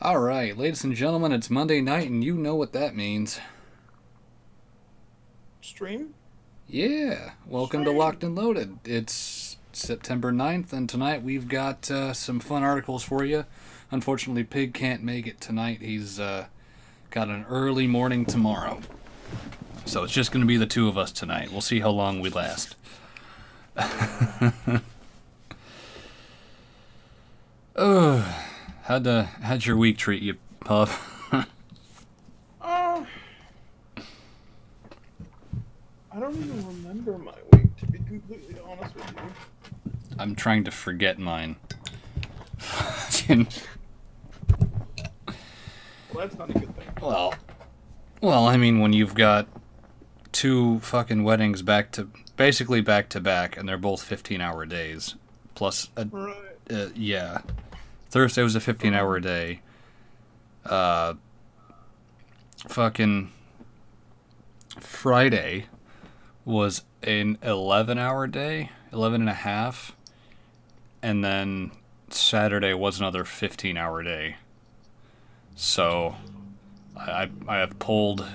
Alright, ladies and gentlemen, it's Monday night and you know what that means. Stream? Yeah, welcome to Locked Stream! and Loaded. It's September 9th, and tonight we've got some fun articles for you. Unfortunately, Pig can't make it tonight. He's got an early morning tomorrow. So it's just going to be the two of us tonight. We'll see how long we last. Oh, how'd your week treat you, Puff? Uh, I don't even remember my week, to be completely honest with you. I'm trying to forget mine. Well, that's not a good thing. well, well, I mean, when you've got two fucking weddings basically back to back, and they're both 15-hour days. Plus, Right. yeah, Thursday was a 15-hour day. Uh, fucking Friday was an 11-hour day, 11 and a half, and then Saturday was another 15-hour day. So I have pulled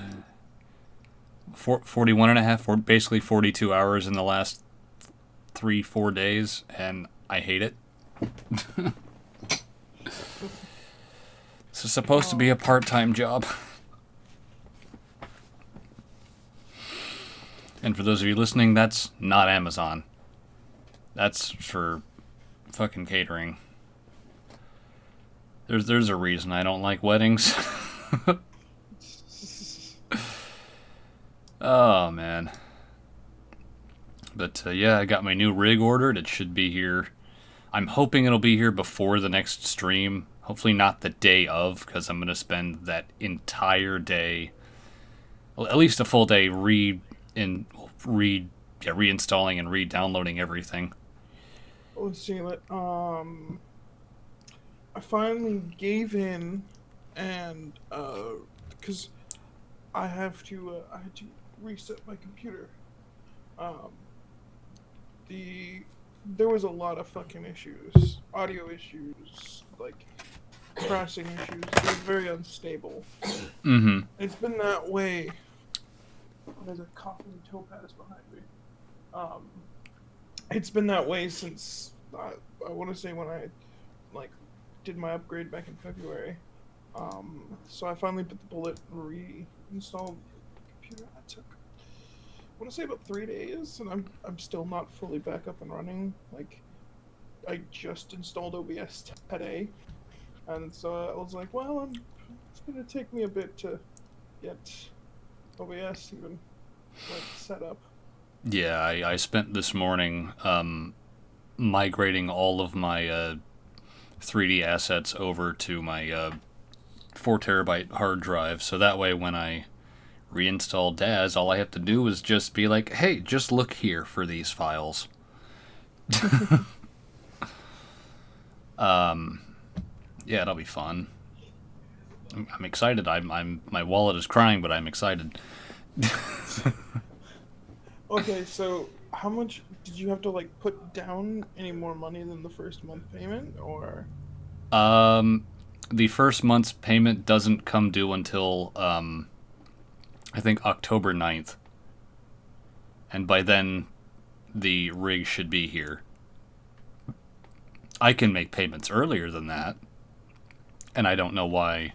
41 and a half, basically 42 hours in the last 3-4 days, and I hate it. This is supposed to be a part-time job. And for those of you listening, that's not Amazon. That's for fucking catering. There's a reason I don't like weddings. Oh man. But yeah, I got my new rig ordered. It should be here. I'm hoping it'll be here before the next stream. Hopefully not the day of, because I'm going to spend that entire day, well, at least a full day, reinstalling and re-downloading everything. Let's see. I finally gave in, and because I had to reset my computer. Um, there was a lot of fucking issues, audio issues, like crashing issues. It was very unstable. Mm-hmm. It's been that way. There's a coughing topaz behind me. Um, it's been that way since I want to say when I like did my upgrade back in February. So I finally bit the bullet and reinstalled the computer. That took I want to say about 3 days, and I'm still not fully back up and running. Like I just installed OBS today, and so I was like, well, it's gonna take me a bit to get OBS even like set up. Yeah, I spent this morning migrating all of my 3D assets over to my 4 terabyte hard drive, so that way when I reinstall DAS, all I have to do is just be like, hey, just look here for these files. Yeah, it'll be fun. I'm excited. I'm my wallet is crying, but I'm excited. Okay, so how much did you have to like put down any more money than the first month payment, or? Um, the first month's payment doesn't come due until I think October 9th, and by then the rig should be here. I can make payments earlier than that, and I don't know why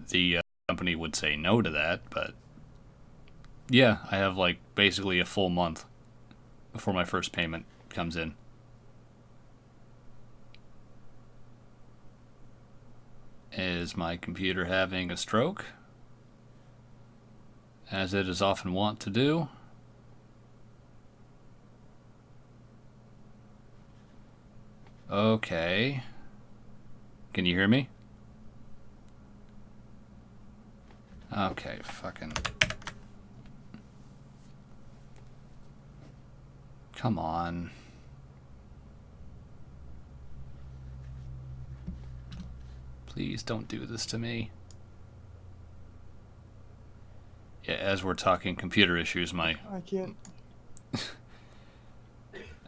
the company would say no to that, but yeah, I have like basically a full month before my first payment comes in. Is my computer having a stroke? As it is often wont to do. Okay. Can you hear me? Okay, fucking. Come on. Please don't do this to me. Yeah, as we're talking computer issues, I can't.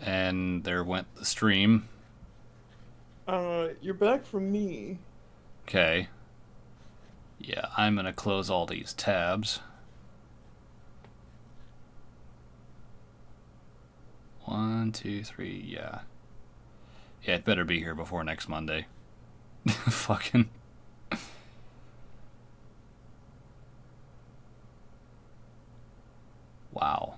and there went the stream. You're back from me. Okay. Yeah, I'm gonna close all these tabs. 1, 2, 3, yeah. Yeah, it better be here before next Monday. Fucking. Wow.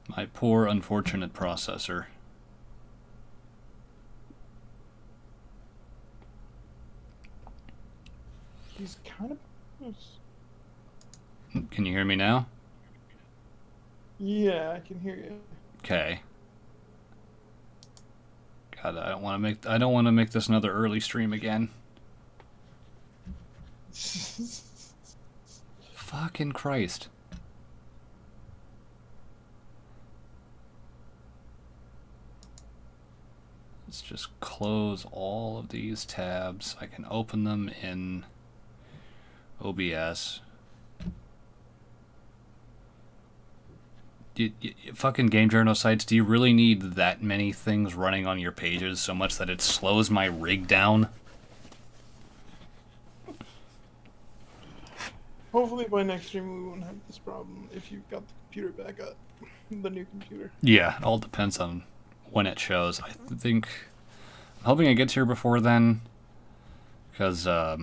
My poor, unfortunate processor. He's kind of. Can you hear me now? Yeah, I can hear you. Okay. God, I don't want to make this another early stream again. Fucking Christ. Let's just close all of these tabs. I can open them in OBS. Fucking Game-Journo sites, do you really need that many things running on your pages so much that it slows my rig down? Hopefully by next stream we won't have this problem if you've got the computer back up. The new computer. Yeah, it all depends on when it shows. I think... I'm hoping it gets here before then. Because, if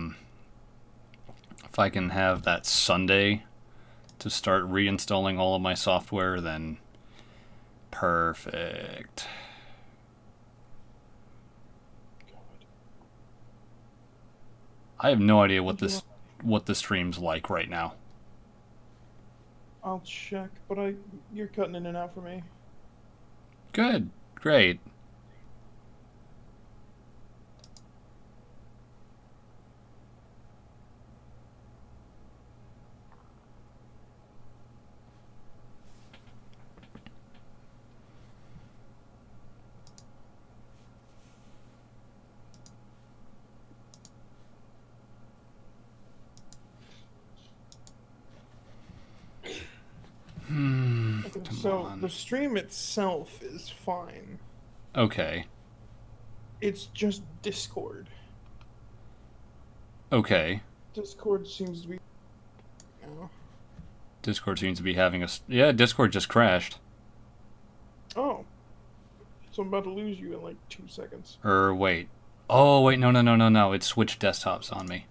I can have that Sunday to start reinstalling all of my software, then perfect. I have no idea what the stream's like right now. I'll check, but you're cutting in and out for me. Good. Great. So the stream itself is fine. Okay. It's just Discord. Okay. Discord seems to be... Discord seems to be having a... Yeah, Discord just crashed. Oh. So I'm about to lose you in like 2 seconds. Wait. Oh, wait, no. It switched desktops on me.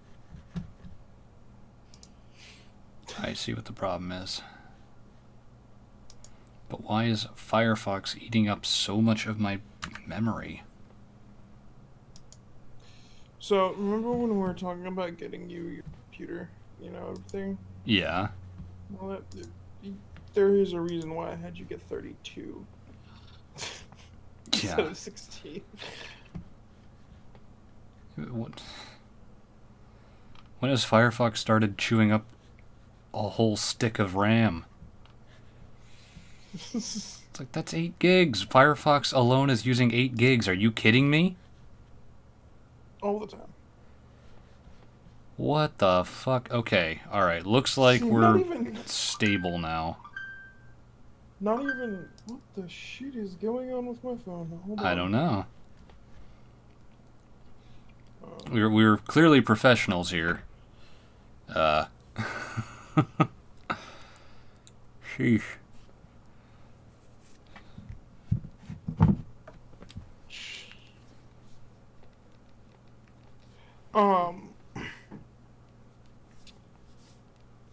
I see what the problem is. But why is Firefox eating up so much of my memory? So, remember when we were talking about getting you your computer, everything? Yeah. Well, there is a reason why I had you get 32 instead of 16. What? When has Firefox started chewing up a whole stick of RAM? It's like, that's 8 gigs. Firefox alone is using 8 gigs. Are you kidding me? All the time. What the fuck? Okay, alright. Looks like we're stable now. Not even... What the shit is going on with my phone? Hold on. I don't know. We're clearly professionals here. Sheesh.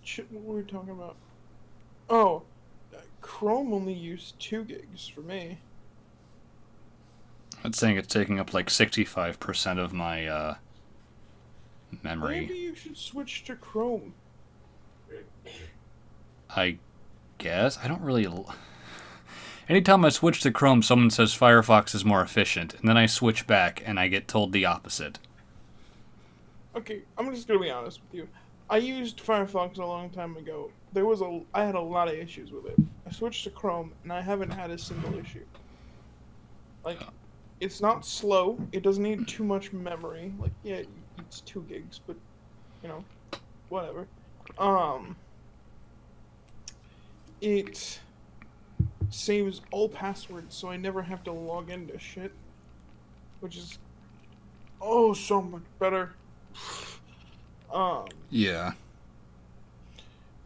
Shit, what were we talking about? Oh, Chrome only used 2 gigs for me. It's saying it's taking up like 65% of my memory. Maybe you should switch to Chrome. I guess. I don't really... Anytime I switch to Chrome, someone says Firefox is more efficient, and then I switch back and I get told the opposite. Okay, I'm just gonna be honest with you. I used Firefox a long time ago. I had a lot of issues with it. I switched to Chrome, and I haven't had a single issue. Like, it's not slow. It doesn't need too much memory. Like, yeah, it's 2 gigs, but, whatever. It saves all passwords, so I never have to log into shit, which is so much better. Yeah.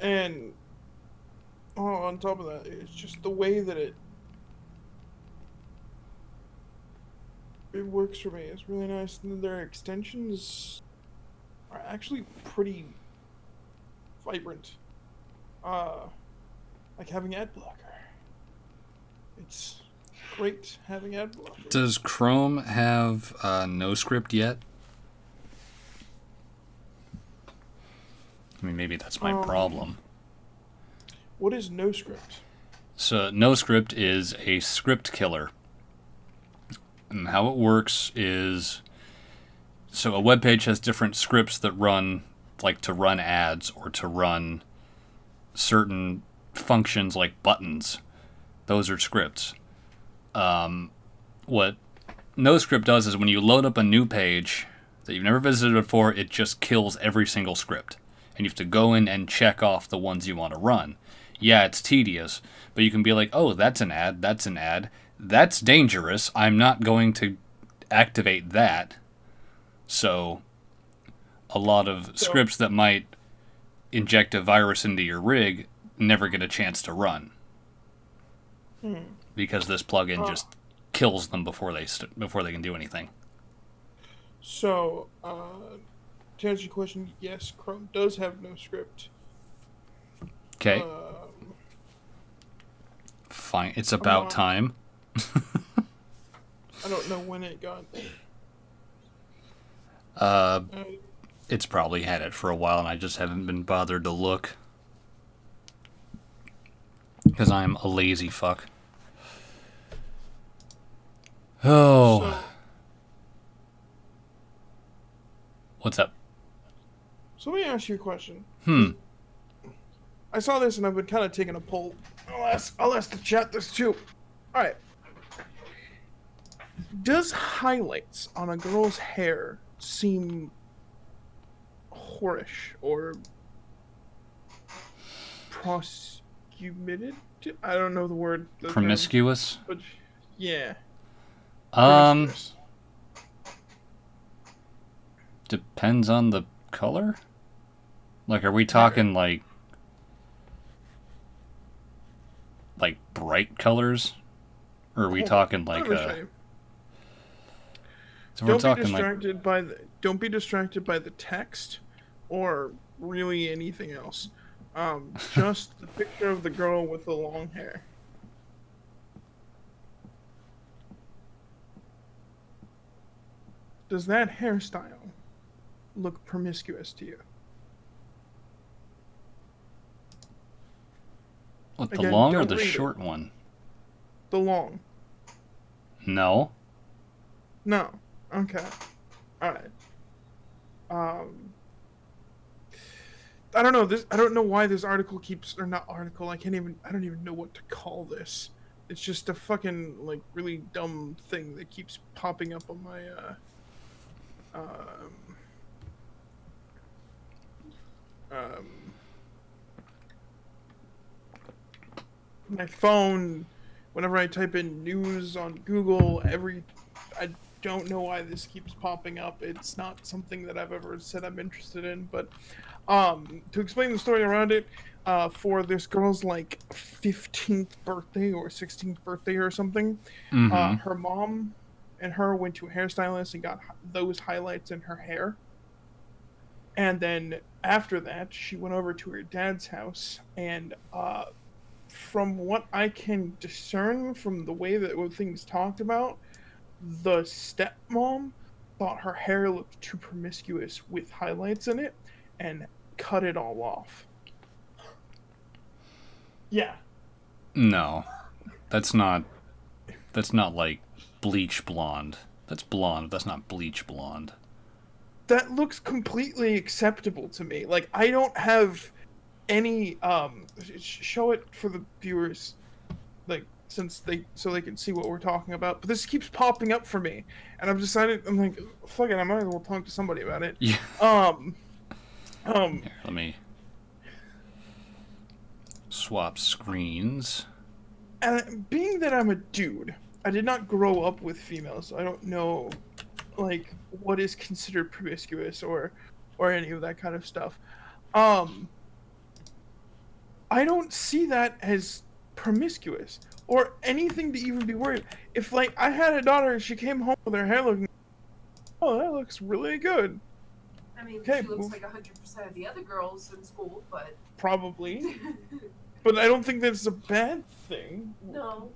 And on top of that, it's just the way that it works for me. It's really nice, and their extensions are actually pretty vibrant. Like having ad blocker. It's great having ad blocker. Does Chrome have no script yet? I mean, maybe that's my problem. What is NoScript? So, NoScript is a script killer. And how it works is... So, a web page has different scripts that run, like to run ads or to run certain functions like buttons. Those are scripts. What NoScript does is when you load up a new page that you've never visited before, it just kills every single script. And you have to go in and check off the ones you want to run. Yeah, it's tedious, but you can be like, oh, that's an ad, that's dangerous, I'm not going to activate that. So, a lot of scripts that might inject a virus into your rig never get a chance to run. Because this plugin just kills them before they can do anything. So, to answer your question, yes, Chrome does have NoScript. Okay. Fine. It's about time. I don't know when it got. It's probably had it for a while, and I just haven't been bothered to look. Because I'm a lazy fuck. Oh. So, What's up? so let me ask you a question. I saw this and I've been kind of taking a poll. I'll ask the chat this too. Alright. Does highlights on a girl's hair seem whorish or promiscuous? I don't know the word. Promiscuous? But yeah. Depends on the color? Like, are we talking like bright colors? Or are we talking like so we're don't be distracted by the text or really anything else. Just the picture of the girl with the long hair. Does that hairstyle look promiscuous to you? what, the Again, long or don't the read short one? The long. No. No. Okay. Alright. I don't know. I don't know why this article keeps, or not article. I don't even know what to call this. It's just a fucking like really dumb thing that keeps popping up on my my phone whenever I type in news on Google. I don't know why this keeps popping up. It's not something that I've ever said I'm interested in, but to explain the story around it, for this girl's like 15th birthday or 16th birthday or something, her mom and her went to a hairstylist and got those highlights in her hair. And then after that, she went over to her dad's house, and from what I can discern from the way that things talked about, the stepmom thought her hair looked too promiscuous with highlights in it and cut it all off. Yeah. No. That's not like bleach blonde. That's blonde. That's not bleach blonde. That looks completely acceptable to me. Like, I don't have any show it for the viewers, like, so they can see what we're talking about. But this keeps popping up for me, and I'm like, fuck it, I might as well talk to somebody about it. Yeah. Here, let me swap screens. And being that I'm a dude, I did not grow up with females, so I don't know, like, what is considered promiscuous or any of that kind of stuff. Um, I don't see that as promiscuous or anything to even be worried. If like I had a daughter and she came home with her hair looking, oh, that looks really good. I mean, Okay, she looks like 100% of the other girls in school, but probably, but I don't think that's a bad thing. no.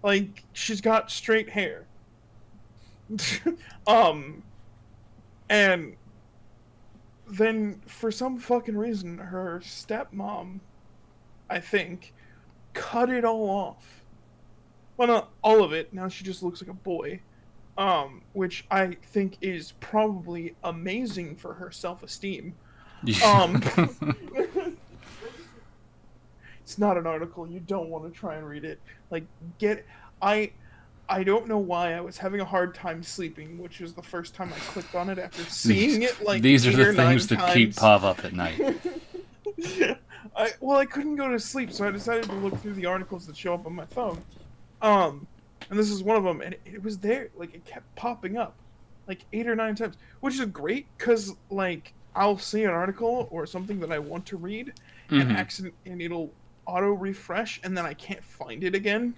Like she's got straight hair. um, and then for some fucking reason, her stepmom, I think, cut it all off. Well, not all of it. Now she just looks like a boy. Which I think is probably amazing for her self-esteem. Um, it's not an article. You don't want to try and read it. Like, I, I don't know why I was having a hard time sleeping, which was the first time I clicked on it after seeing it like these are 8 the or 9 things that keep times. pop up at night. I couldn't go to sleep, so I decided to look through the articles that show up on my phone. And this is one of them, and it was there, like it kept popping up, like 8 or 9 times, which is great because like I'll see an article or something that I want to read, and it'll auto refresh, and then I can't find it again.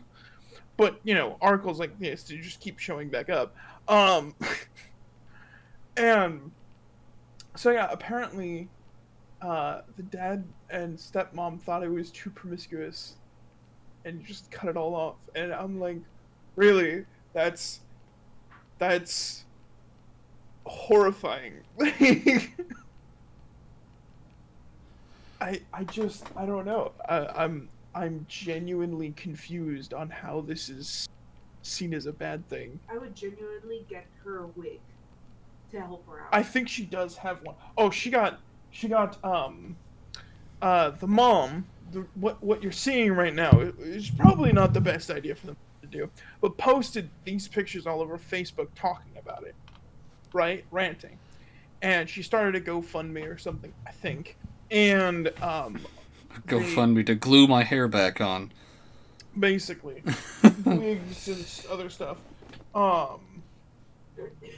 But articles like this, they just keep showing back up. Um, and so yeah, apparently, the dad and stepmom thought it was too promiscuous, and just cut it all off. And I'm like, really? That's horrifying. I don't know. I'm genuinely confused on how this is seen as a bad thing. I would genuinely get her a wig to help her out. I think she does have one. Oh, she got the mom. What you're seeing right now is probably not the best idea for them to do, but posted these pictures all over Facebook talking about it, right? Ranting. And she started a GoFundMe or something, I think. And GoFundMe to glue my hair back on. Basically. Wigs and other stuff.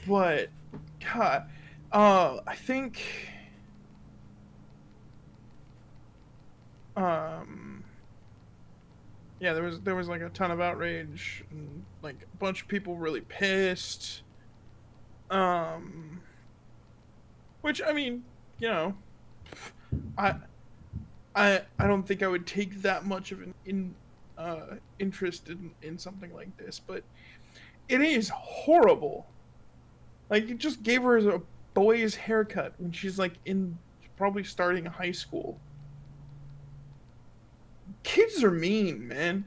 But God, I think yeah, there was like a ton of outrage and like a bunch of people really pissed. Which I mean, I don't think I would take that much of an interest in something like this, but it is horrible. Like, you just gave her a boy's haircut when she's like probably starting high school. Kids are mean, man.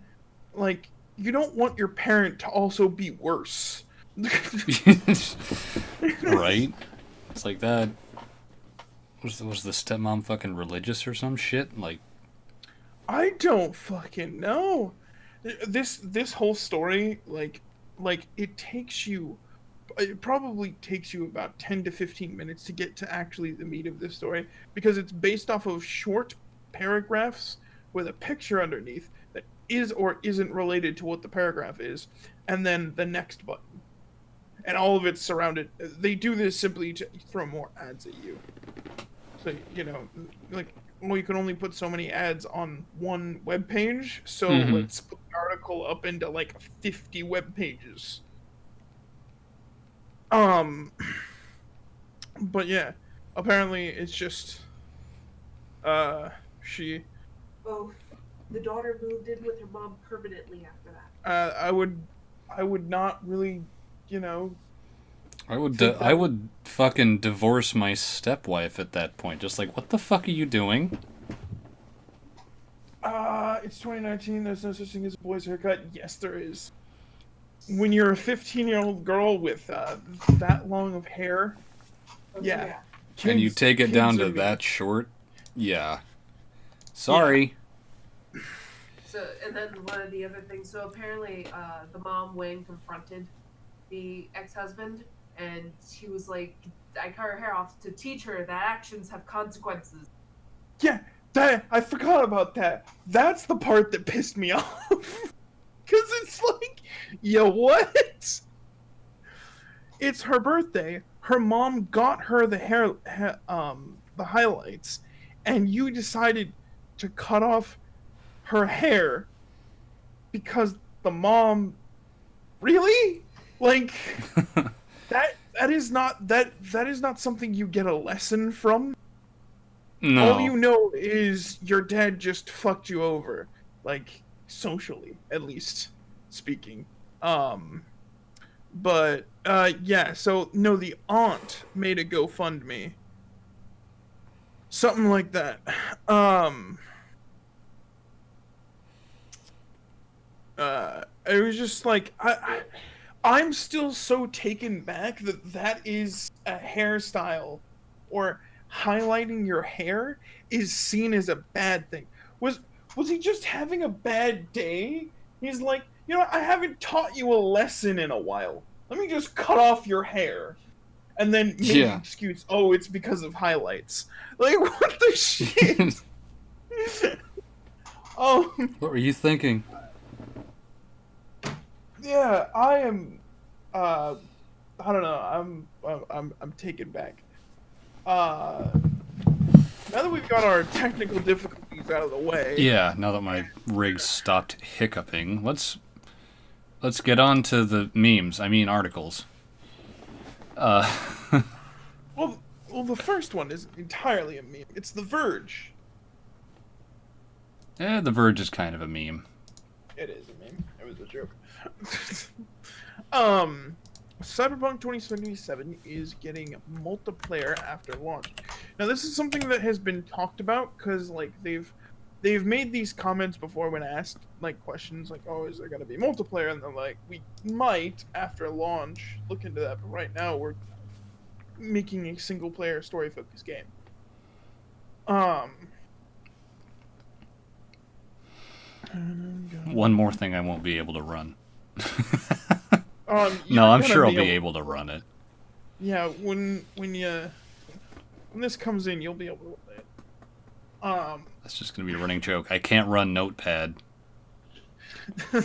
Like, you don't want your parent to also be worse. Right? It's like that. Was the stepmom fucking religious or some shit? Like, I don't fucking know. This whole story, like it probably takes you about 10 to 15 minutes to get to actually the meat of this story, because it's based off of short paragraphs with a picture underneath that is or isn't related to what the paragraph is, and then the next button. And all of it's surrounded. They do this simply to throw more ads at you. So, like, well, you can only put so many ads on one web page, so let's put the article up into like 50 web pages. But yeah, apparently it's just she Oh, the daughter moved in with her mom permanently after that. I would not really, I would fucking divorce my stepwife at that point. Just like, what the fuck are you doing? It's 2019. There's no such thing as a boy's haircut. Yes, there is. When you're a 15-year-old girl with that long of hair, yeah. And you take it down to that short, yeah. Sorry. Yeah. So, and then one of the other things. So apparently, the mom Wayne confronted the ex-husband, and he was like, "I cut her hair off to teach her that actions have consequences." Yeah, I forgot about that. That's the part that pissed me off. Yo, what? It's her birthday. Her mom got her the highlights, and you decided to cut off her hair because the mom. Really? Like that is not something you get a lesson from. No. All you know is your dad just fucked you over, like socially, at least speaking. But yeah, so no, the aunt made a GoFundMe. Something like that. It was just like I'm still so taken back that that is a hairstyle, or highlighting your hair is seen as a bad thing. Was he just having a bad day? He's like, I haven't taught you a lesson in a while. Let me just cut off your hair. And then make an Yeah. excuse, oh, it's because of highlights. Like, what the shit? Oh, What were you thinking? yeah, I am. I don't know. I'm taken back. Now that we've got our technical difficulties out of the way. Yeah, now that my rig stopped hiccuping, let's get on to the memes. I mean articles. Well, the first one is entirely a meme. It's The Verge. The Verge is kind of a meme. It is a meme. It was a joke. Cyberpunk 2077 is getting multiplayer after launch. Now, this is something that has been talked about because, like, they've made these comments before when asked, like, questions like, "Oh, is there going to be multiplayer?" And they're like, "We might after launch look into that, but right now we're making a single-player story-focused game." One more thing I won't be able to run. No, I'm sure I'll be able to run it. Yeah, when this comes in, you'll be able to play it. That's just going to be a running joke. I can't run Notepad.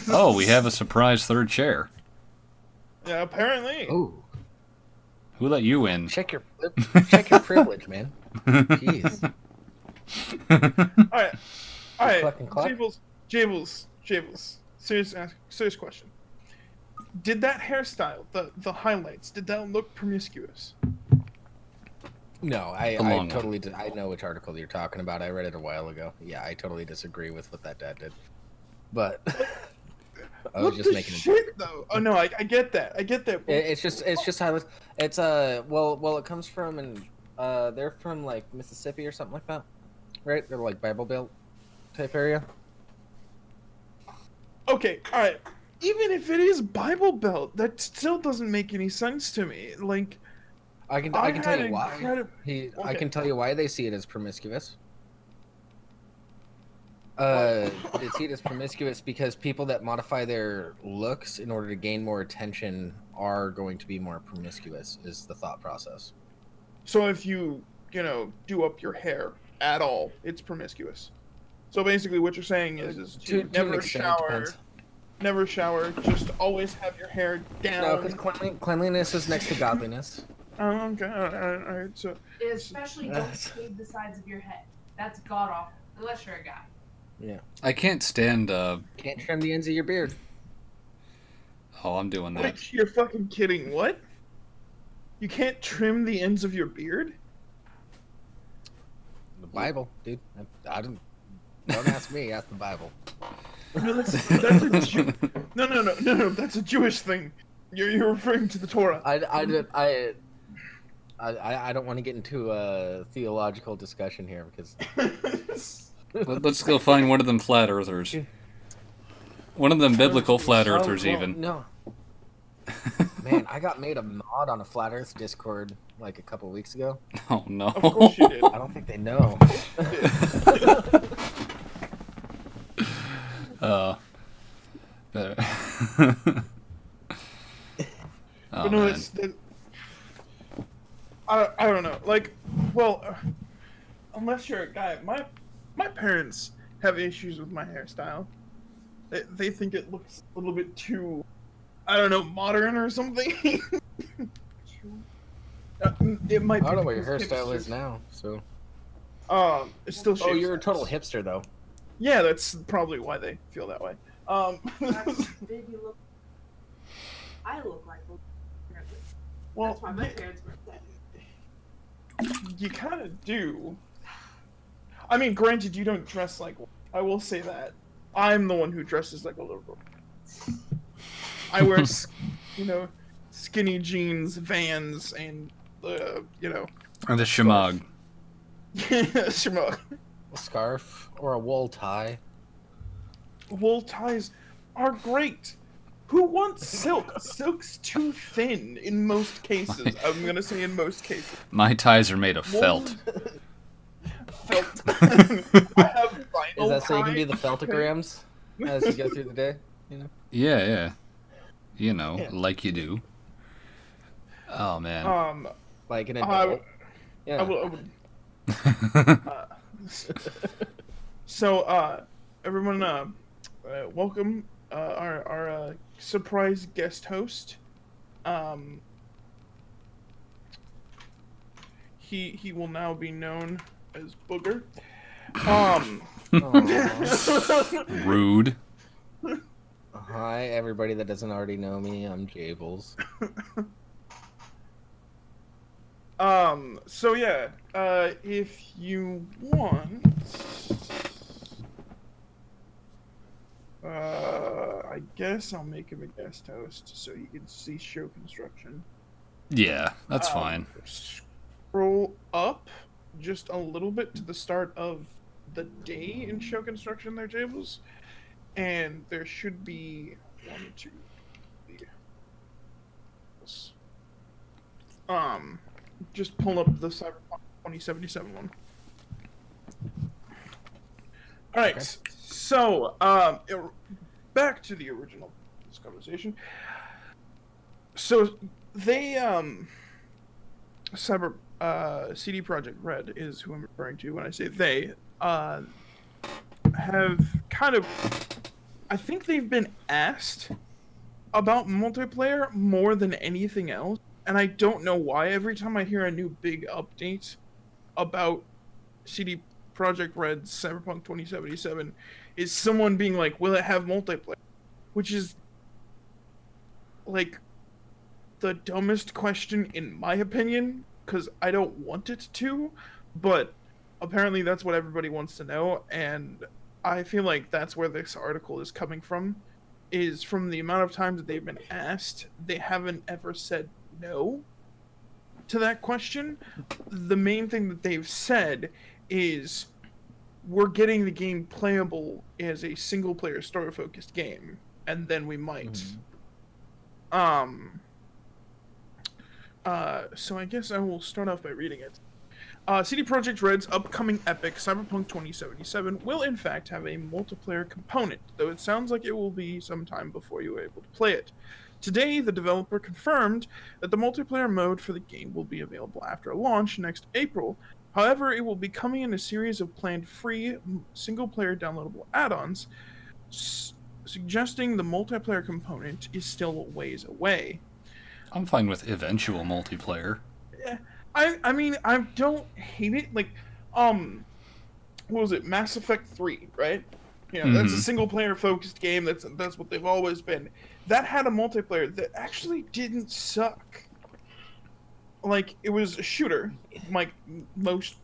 Oh, we have a surprise third chair. Yeah, apparently. Ooh, Who let you in? check your privilege, man. Jeez. All right. Cluck and cluck? Jables. Serious question. Did that hairstyle, the highlights, did that look promiscuous? No, The I long totally did. I know which article you're talking about. I read it a while ago. Yeah, I totally disagree with what that dad did. But I was What just the making shit, though? Oh no, I get that. It's just how it's well it comes from they're from like Mississippi or something like that, right? They're like Bible Belt type area. Okay, all right. Even if it is Bible Belt, that still doesn't make any sense to me. Like, I can tell you why. I can tell you why they see it as promiscuous. They see it as promiscuous because people that modify their looks in order to gain more attention are going to be more promiscuous, is the thought process. So if you do up your hair at all, it's promiscuous. So basically, what you're saying is To an never extent, it shower, depends. never shower, just always have your hair down. No, because cleanliness is next to godliness. Oh, okay, all right. So Especially don't shave the sides of your head. That's god awful. Unless you're a guy. Yeah. I can't stand. Can't trim the ends of your beard. Oh, I'm doing that. wait, you're fucking kidding? What? You can't trim the ends of your beard? The Bible, dude. I don't ask me. Ask the Bible. No, that's a no. That's a Jewish thing. You're referring to the Torah. I don't want to get into a theological discussion here because Let's go find one of them flat earthers. One of them biblical flat earthers, even. No. Man, I got made a mod on a Flat Earth Discord like a couple weeks ago. Oh no. Of course you did. I don't think they know. Better. Oh, But no, man. I don't know. Like, well, unless you're a guy, my parents have issues with my hairstyle. They think it looks a little bit too I don't know, modern or something. It might I be don't know what your because hairstyle is hipsters- now. So. It's still Oh, shaved you're a total sides. hipster though. Yeah, that's probably why they feel that way. Baby, look. I look like one. Apparently. Well, That's why my parents were upset. you kind of do. I mean, granted, you don't dress like one. I will say that. I'm the one who dresses like a little girl. I wear, skinny jeans, Vans, and Or the shemagh. Shimog. A scarf or a wool tie. Wool ties are great. Who wants silk? Silk's too thin in most cases. I'm gonna say in most cases. My ties are made of felt. Felt. I have vinyl Is that so you can do the ties. feltograms as you go through the day? You know. Yeah. Yeah. Like you do. Oh, man. Like an I adult. Yeah. would. So, everyone, welcome our surprise guest host. He will now be known as Booger. Aw. Rude. Hi, everybody that doesn't already know me. I'm Jables. So yeah, if you want, I guess I'll make him a guest host so you can see show construction. Yeah, that's fine. Scroll up just a little bit to the start of the day in show construction there, Jables. And there should be 1, 2, 3. Just pull up the Cyberpunk 2077 one. Alright, Okay. so, back to the original this conversation. So, they, CD Projekt Red is who I'm referring to when I say they, have kind of, I think they've been asked about multiplayer more than anything else, and I don't know why. Every time I hear a new big update about CD Projekt Red's Cyberpunk 2077, is someone being like, will it have multiplayer? Which is, like, the dumbest question in my opinion, because I don't want it to, but apparently that's what everybody wants to know, and I feel like that's where this article is coming from, is from the amount of times that they've been asked, they haven't ever said no to that question. The main thing that they've said is, we're getting the game playable as a single-player story-focused game, and then we might. So I guess I will start off by reading it. CD Projekt Red's upcoming epic, Cyberpunk 2077, will in fact have a multiplayer component, though it sounds like it will be some time before you are able to play it. Today, the developer confirmed that the multiplayer mode for the game will be available after launch next April. However, it will be coming in a series of planned free, single-player downloadable add-ons, suggesting the multiplayer component is still a ways away. I'm fine with eventual multiplayer. Yeah, I mean, I don't hate it. Like, what was it? Mass Effect 3, right? Yeah, that's a single player focused game. That's what they've always been. That had a multiplayer that actually didn't suck. Like, it was a shooter, like most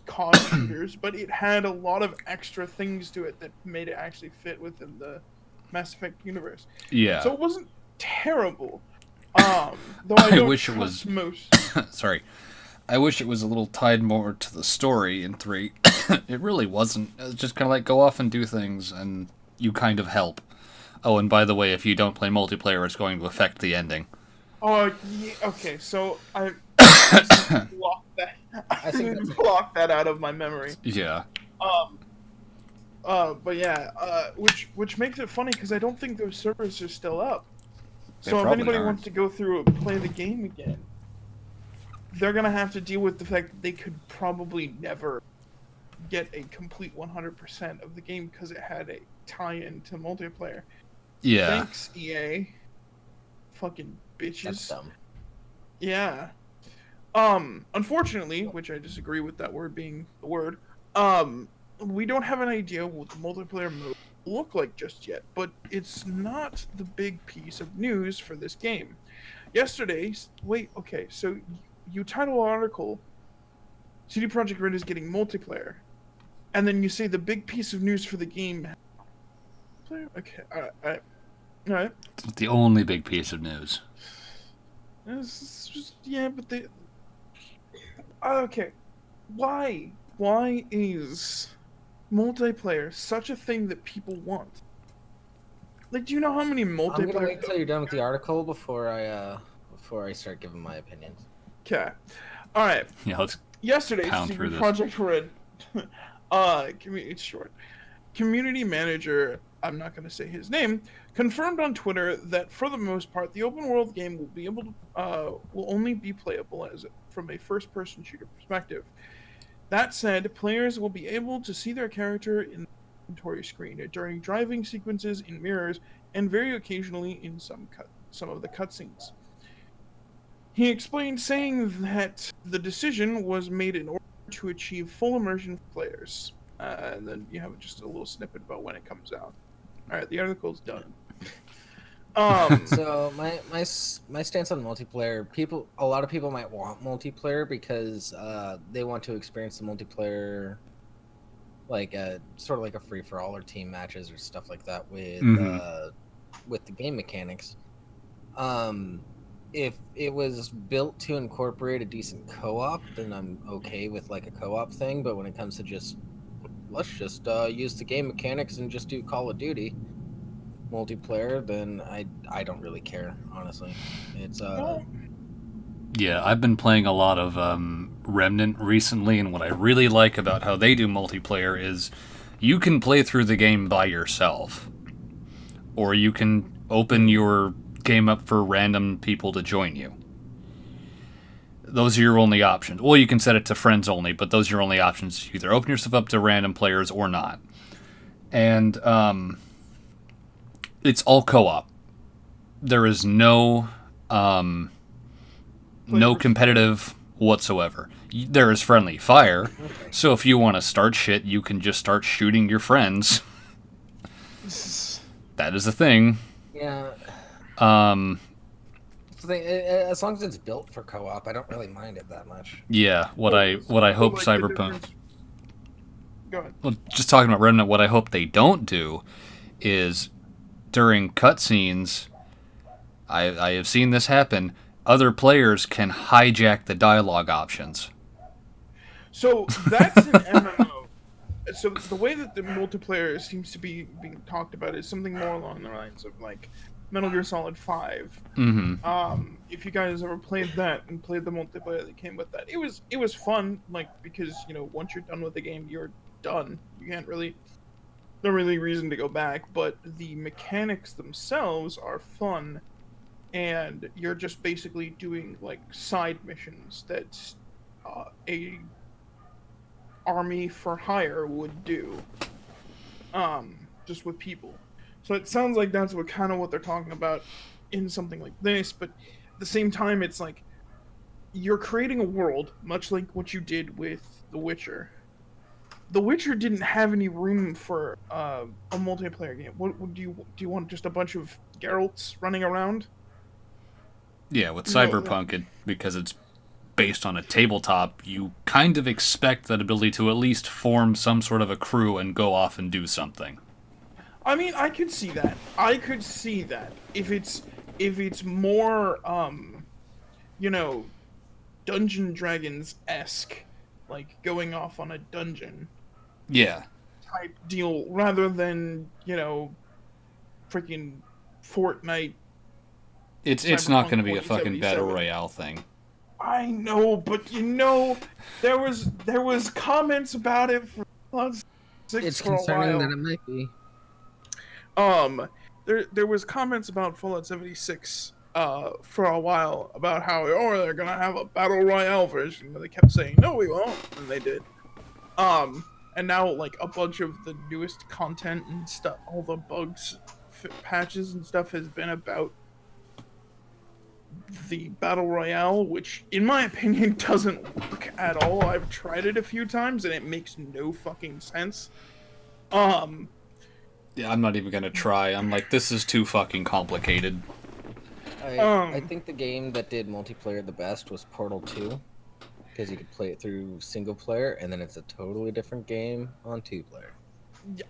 COD shooters, but it had a lot of extra things to it that made it actually fit within the Mass Effect universe. Yeah. So it wasn't terrible. Though I don't wish it trust was- most. Sorry. I wish it was a little tied more to the story in 3. It really wasn't. It was just kind of like, go off and do things, and you kind of help. Oh, and by the way, if you don't play multiplayer, it's going to affect the ending. Oh, yeah, okay, so I block that. I think think block that out of my memory. Yeah. But yeah, which makes it funny because I don't think those servers are still up. They So if probably anybody aren't. wants to go through and play the game again, they're gonna have to deal with the fact that they could probably never get a complete 100% of the game because it had a tie-in to multiplayer. Yeah. Thanks, EA. Fucking bitches. That's dumb. Yeah. Unfortunately, which I disagree with that word being the word, we don't have an idea what the multiplayer mode will look like just yet, but it's not the big piece of news for this game. Yesterday, okay, so you title an article, CD Projekt Red is getting multiplayer, and then you say the big piece of news for the game. Okay, alright. It's the only big piece of news. Yeah, but they. Okay, why? Why is multiplayer such a thing that people want? Like, do you know how many multiplayer? I'm gonna wait till you're done with the article before I start giving my opinions. Okay, all right. Yeah, let's Yesterday, pound CD through this. Projekt Red. It's short. Community manager, I'm not going to say his name, confirmed on Twitter that for the most part, the open world game will be able to will only be playable as from a first-person shooter perspective. That said, players will be able to see their character in the inventory screen during driving sequences in mirrors and very occasionally in some of the cutscenes. He explained, saying that the decision was made in order to achieve full immersion for players. And then you have just a little snippet about when it comes out. All right, the article's done. So my stance on multiplayer, a lot of people might want multiplayer because they want to experience the multiplayer like sort of like a free for all or team matches or stuff like that with the game mechanics. If it was built to incorporate a decent co-op, then I'm okay with like a co-op thing. But when it comes to let's just use the game mechanics and just do Call of Duty multiplayer, then I don't really care, honestly. It's Yeah, I've been playing a lot of Remnant recently, and what I really like about how they do multiplayer is you can play through the game by yourself, or you can open your game up for random people to join you. Those are your only options. Well, you can set it to friends only, but those are your only options. You either open yourself up to random players or not. And it's all co-op. There is no competitive whatsoever. There is friendly fire, so if you want to start shit, you can just start shooting your friends. That is a thing. yeah. As long as it's built for co-op, I don't really mind it that much. Yeah, what I hope like, Cyberpunk. Go ahead. Well, just talking about Remnant, what I hope they don't do is during cutscenes, I have seen this happen. Other players can hijack the dialogue options. So that's an MMO. So the way that the multiplayer seems to be being talked about is something more along the lines of like Metal Gear Solid 5. Mm-hmm. If you guys ever played that and played the multiplayer that came with that, it was fun. Like because once you're done with the game, you're done. You can't really no really reason to go back. But the mechanics themselves are fun, and you're just basically doing like side missions that a army for hire would do, just with people. So it sounds like that's what they're talking about in something like this, but at the same time, it's like you're creating a world, much like what you did with The Witcher. The Witcher didn't have any room for a multiplayer game. What do you want? Just a bunch of Geralts running around? Yeah, with Cyberpunk, because it's based on a tabletop, you kind of expect that ability to at least form some sort of a crew and go off and do something. I mean, I could see that. If it's more, Dungeon Dragons-esque, like going off on a dungeon. Yeah. Type deal, rather than, freaking Fortnite. It's not going to be a fucking battle royale thing. I know, but there was comments about it for Fallout 6 It's for a concerning while. that it might be. There was comments about Fallout 76 for a while about how they're gonna have a battle royale version, but they kept saying no, we won't, and they did. And now like a bunch of the newest content and stuff, all the bugs, patches and stuff has been about the battle royale, which in my opinion doesn't work at all. I've tried it a few times and it makes no fucking sense. Yeah, I'm not even gonna try. I'm like, this is too fucking complicated. I think the game that did multiplayer the best was Portal 2, because you could play it through single player, and then it's a totally different game on 2-player.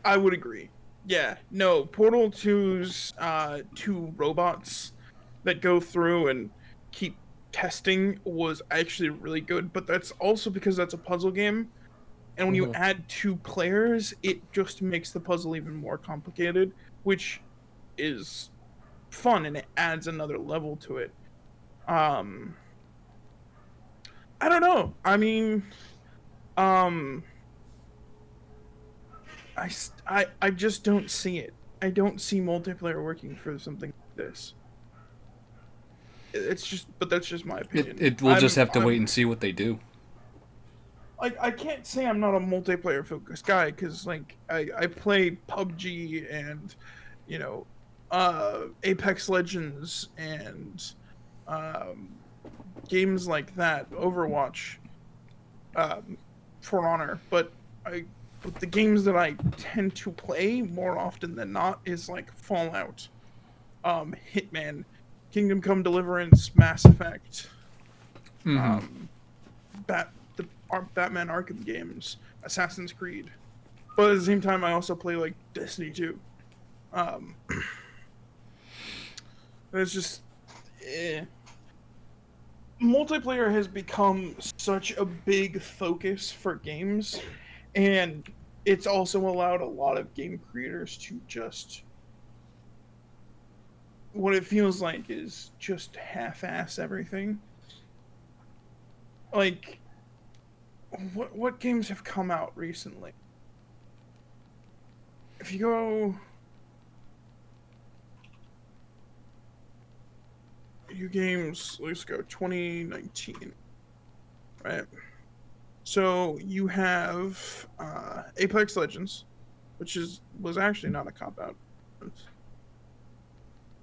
I would agree. Yeah, no, Portal 2's two robots that go through and keep testing was actually really good, but that's also because that's a puzzle game. And when you add 2 players, it just makes the puzzle even more complicated, which is fun and it adds another level to it. Um I don't know. I mean, um I just don't see it. I don't see multiplayer working for something like this. It's just, but that's just my opinion. We'll just have to wait and see what they do. Like, I can't say I'm not a multiplayer focused guy because like I play PUBG and you know Apex Legends and um, games like that, Overwatch, For Honor, but the games that I tend to play more often than not is like Fallout, Hitman, Kingdom Come Deliverance, Mass Effect, Batman Arkham games, Assassin's Creed. But at the same time, I also play like Destiny 2. It's just, multiplayer has become such a big focus for games, and it's also allowed a lot of game creators to just, what it feels like is just half-ass everything. Like, what games have come out recently? If you go, let's go 2019, right? So you have Apex Legends, which was actually not a cop out.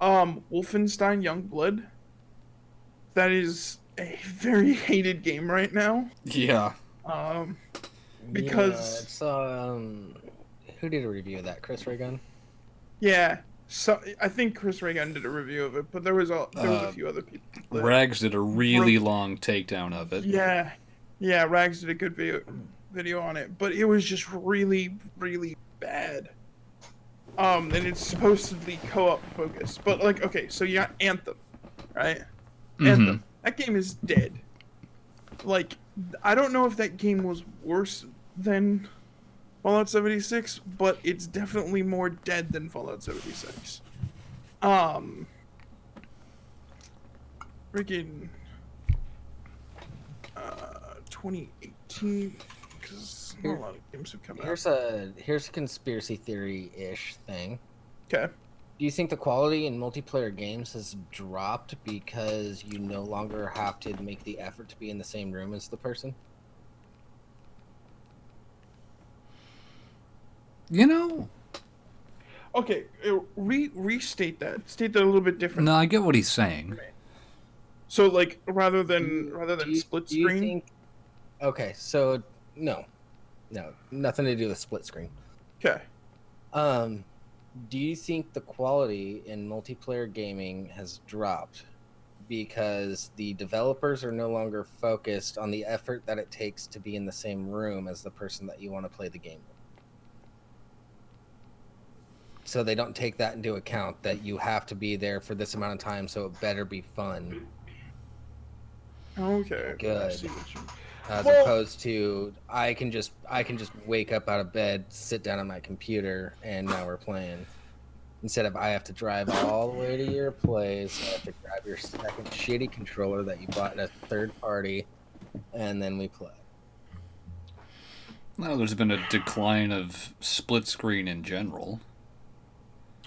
Wolfenstein Youngblood. That is a very hated game right now. Yeah. Because it's who did a review of that? Chris Reagan? Yeah, so I think Chris Reagan did a review of it, but there was a few other people. Rags did a really long takedown of it. Yeah, Rags did a good video on it, but it was just really, really bad. And it's supposedly co-op focused, but like, okay, so you got Anthem, right? Anthem. That game is dead. Like, I don't know if that game was worse than Fallout 76, but it's definitely more dead than Fallout 76. Freaking 2018, because a lot of games have come out. Here's a conspiracy theory-ish thing. Okay. Do you think the quality in multiplayer games has dropped because you no longer have to make the effort to be in the same room as the person? You know? Okay, restate that. State that a little bit different. No, I get what he's saying. So, like, rather than split screen. Okay, so no, nothing to do with split screen. Okay. Do you think the quality in multiplayer gaming has dropped because the developers are no longer focused on the effort that it takes to be in the same room as the person that you want to play the game with? So they don't take that into account, that you have to be there for this amount of time, so it better be fun. Okay. Good. Opposed to I can just wake up out of bed, sit down on my computer, and now we're playing. Instead of I have to drive all the way to your place, I have to grab your second shitty controller that you bought at a third party, and then we play. Well, there's been a decline of split screen in general.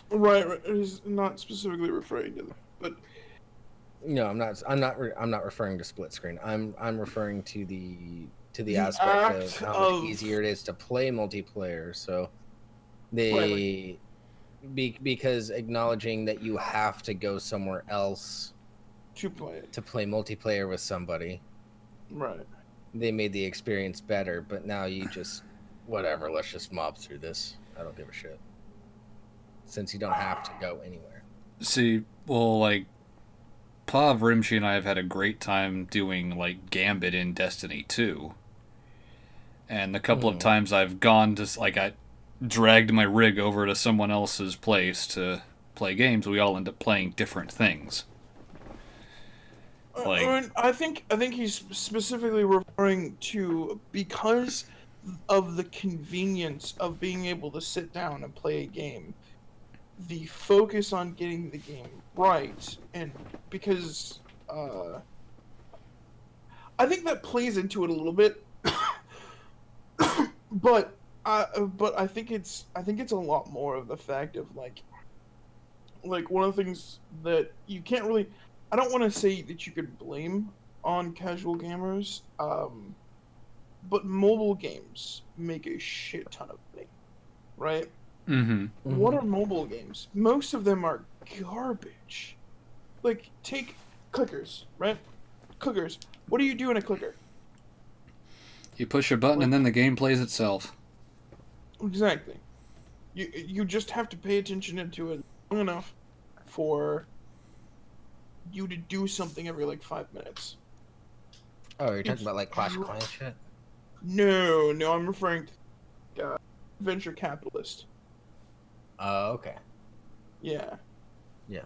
Right. He's not specifically referring to them, but no, I'm not referring to split screen. I'm referring to the aspect of how much easier it is to play multiplayer. So because acknowledging that you have to go somewhere else to play it. to play multiplayer with somebody. Right. They made the experience better, but now you just whatever. Let's just mob through this. I don't give a shit. Since you don't have to go anywhere. See, well, like, Pav, Rimshi, and I have had a great time doing, like, Gambit in Destiny 2. And the couple of times I've gone to, like, I dragged my rig over to someone else's place to play games, we all end up playing different things. Like, I think he's specifically referring to because of the convenience of being able to sit down and play a game. The focus on getting the game right, and because I think that plays into it a little bit, but I think it's a lot more of the fact of like one of the things that you can't really. I don't want to say that you could blame on casual gamers, but mobile games make a shit ton of money, right? What are mobile games? Most of them are garbage. Like, take clickers, right? Clickers. What do you do in a clicker? you push a button and then the game plays itself. Exactly. You just have to pay attention into it long enough for you to do something every like 5 minutes. Oh, you're talking about like Clash of Clans shit? No, I'm referring to venture capitalist. Oh, okay. Yeah. Yeah.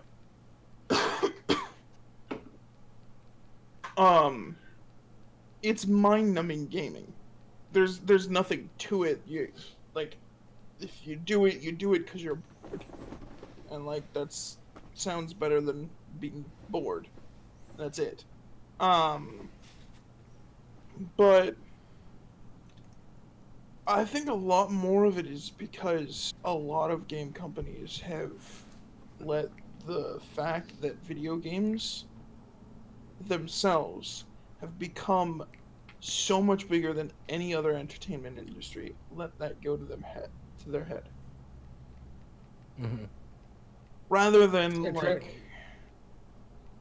It's mind-numbing gaming. There's nothing to it. You like, if you do it because you're bored, and like that's sounds better than being bored. That's it. But I think a lot more of it is because a lot of game companies have let the fact that video games themselves have become so much bigger than any other entertainment industry, let that go to their head. Mm-hmm. Rather than They're like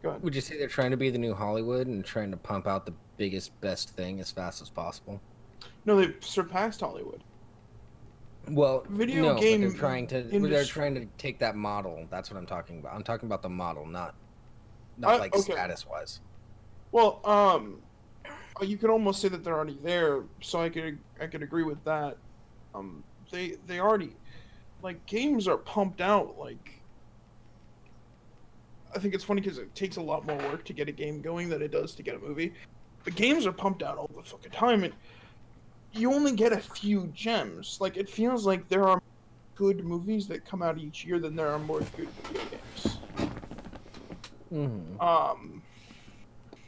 go ahead. Would you say they're trying to be the new Hollywood and trying to pump out the biggest, best thing as fast as possible? No, they've surpassed Hollywood. Well, Video no, game but they're industry- trying to take that model. That's what I'm talking about. I'm talking about the model, not like okay. status wise. Well, you could almost say that they're already there, so I could agree with that. They already, like, games are pumped out. Like, I think it's funny because it takes a lot more work to get a game going than it does to get a movie. But games are pumped out all the fucking time, and you only get a few gems. Like, it feels like there are good movies that come out each year than there are more good video games. Mm-hmm.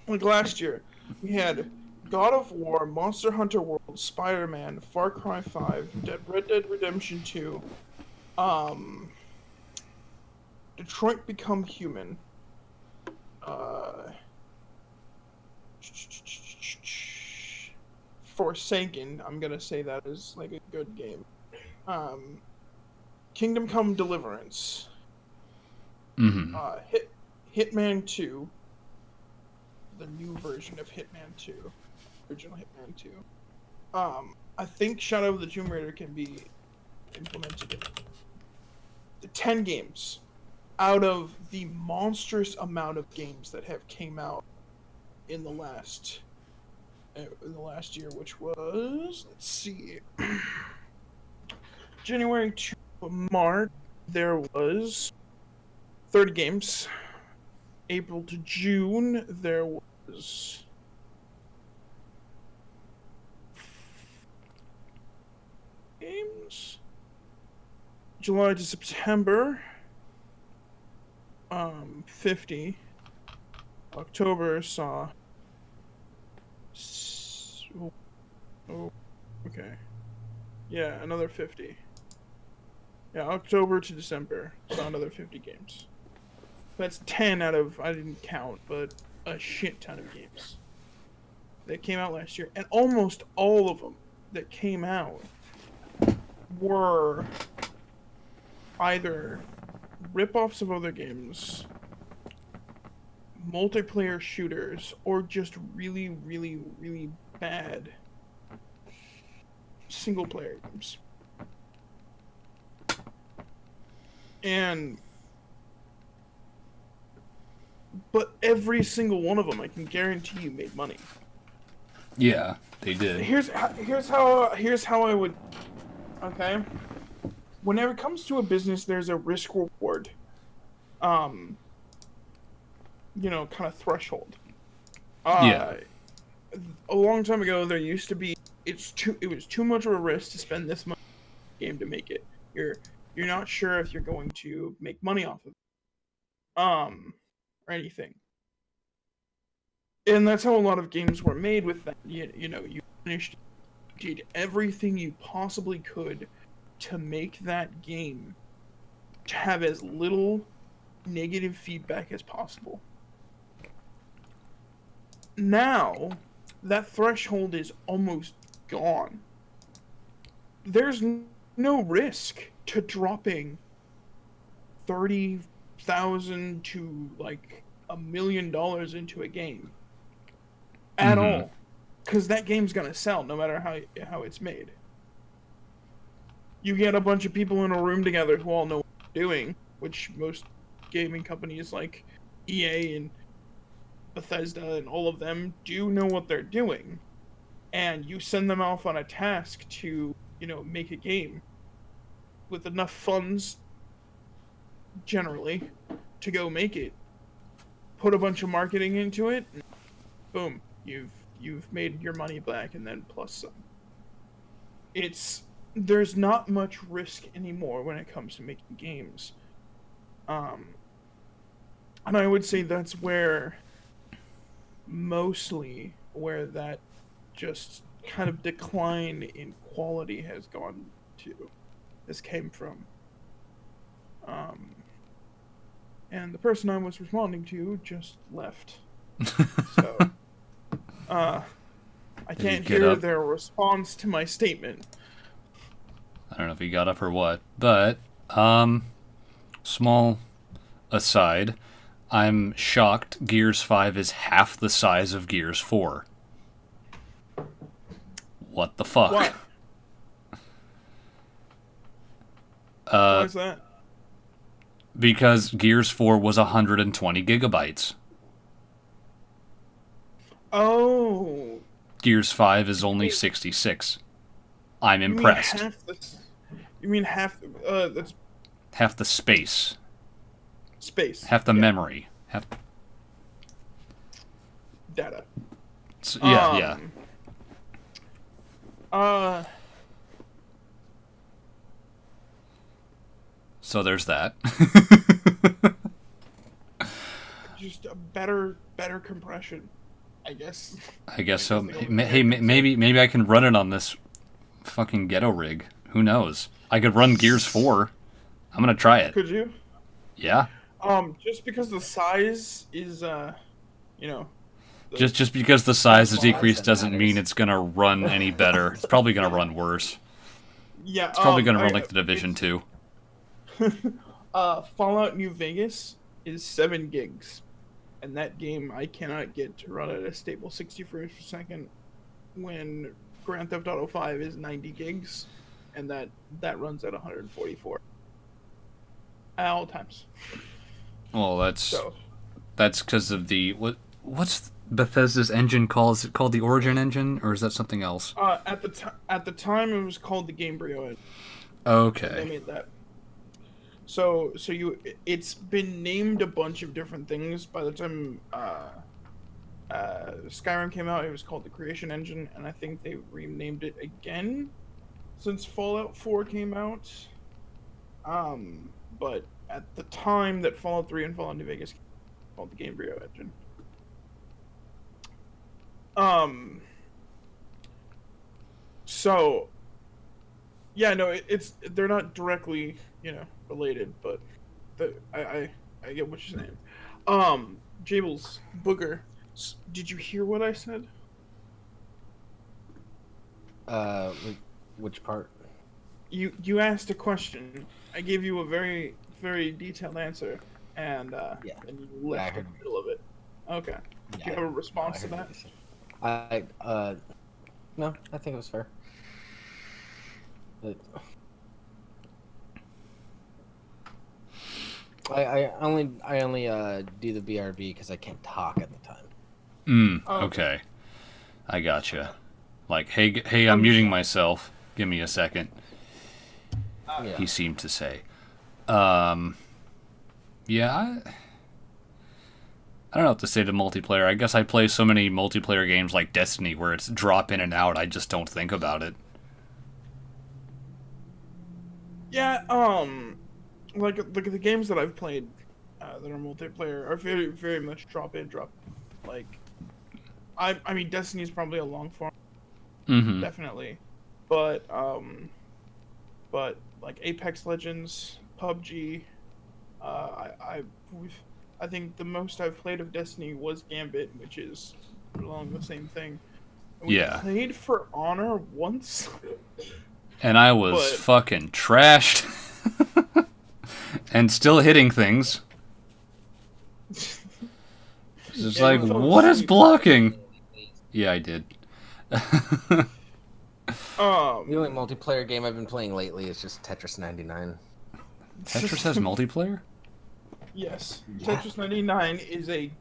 Like last year, we had God of War, Monster Hunter World, Spider-Man, Far Cry 5, Red Dead Redemption 2, Detroit Become Human, Forsaken, I'm gonna say that is like a good game. Kingdom Come Deliverance, Hitman 2, the new version of Hitman 2, original Hitman 2. I think Shadow of the Tomb Raider can be implemented in the 10 games out of the monstrous amount of games that have came out in the last year, which was, let's see, January to March, there was 30 games. April to June, there was games. July to September, 50. October saw. Okay. Yeah, another 50. Yeah, October to December saw another 50 games. That's 10 out of, I didn't count, but a shit ton of games that came out last year. And almost all of them that came out were either rip-offs of other games, multiplayer shooters or just really, really, really bad single player games. But every single one of them, I can guarantee you, made money. Yeah, they did. Here's how I would. Okay. Whenever it comes to a business, there's a risk reward. Kind of threshold. Yeah. A long time ago, there used to be. It was too much of a risk to spend this much game to make it. You're not sure if you're going to make money off of it. Or anything. And that's how a lot of games were made with that. You finished, did everything you possibly could to make that game to have as little negative feedback as possible. Now, that threshold is almost gone. There's no risk to dropping 30,000 to like $1 million into a game at all, because that game's gonna sell no matter how it's made. You get a bunch of people in a room together who all know what they're doing, which most gaming companies like EA and Bethesda and all of them do know what they're doing, and you send them off on a task to make a game with enough funds generally to go make it, put a bunch of marketing into it, and boom, you've made your money back and then plus some. There's not much risk anymore when it comes to making games. And I would say that's mostly where that just kind of decline in quality has gone to. This came from. And the person I was responding to just left. So, I can't hear their response to my statement. I don't know if he got up or what, but, small aside, I'm shocked Gears 5 is half the size of Gears 4. What the fuck? What? Why is that? Because Gears 4 was 120 gigabytes. Oh. Gears 5 is only 66. I'm impressed. You mean half? That's half the space. Half the memory. Half data. Yeah. So there's that. Just a better compression, I guess. I guess so. Hey, maybe I can run it on this fucking ghetto rig. Who knows? I could run Gears 4. I'm gonna try it. Could you? Yeah. Just because the size is, Just because the size is decreased doesn't mean it's gonna run any better. It's probably gonna run worse. Yeah. It's probably gonna run like the Division 2. Fallout New Vegas is 7 gigs, and that game I cannot get to run at a stable 60 frames per second when Grand Theft Auto 5 is 90 gigs, and that runs at 144 at all times. Well, that's because of the what's Bethesda's engine called? Is it called the Origin engine, or is that something else? At the time it was called the Game-Journo engine. Okay. They made that. So it's been named a bunch of different things. By the time Skyrim came out, it was called the Creation Engine, and I think they renamed it again since Fallout 4 came out. But at the time that Fallout 3 and Fallout New Vegas came out, called the Game-Journo engine. So yeah, no, they're not directly, related, but I get what you're saying. Jables Booger, did you hear what I said? Which part? You asked a question. I gave you a very, very detailed answer, and you left in the middle of it. Okay. Do Yeah, you have a response I to heard that? what you said. No, I think it was fair. But I only do the BRB because I can't talk at the time. Oh, Okay. I gotcha. Like, hey, I'm muting Understand. myself. Give me a second. Yeah. He seemed to say. Um, yeah, I don't know what to say to multiplayer. I guess I play so many multiplayer games like Destiny where it's drop in and out. I just don't think about it. Yeah, like the games that I've played that are multiplayer are very very much drop in drop. Like, I mean Destiny is probably a long form, Mm-hmm. definitely, but like Apex Legends, PUBG, we've, I think the most I've played of Destiny was Gambit, which is along the same thing. And we Yeah. played For Honor once, And I was but fucking trashed. And still hitting things. It's just yeah, you like, fell what is asleep. blocking? Yeah, I did. The only Um, multiplayer game I've been playing lately is just Tetris 99. Tetris has multiplayer? Yes, Yeah. Tetris 99 is a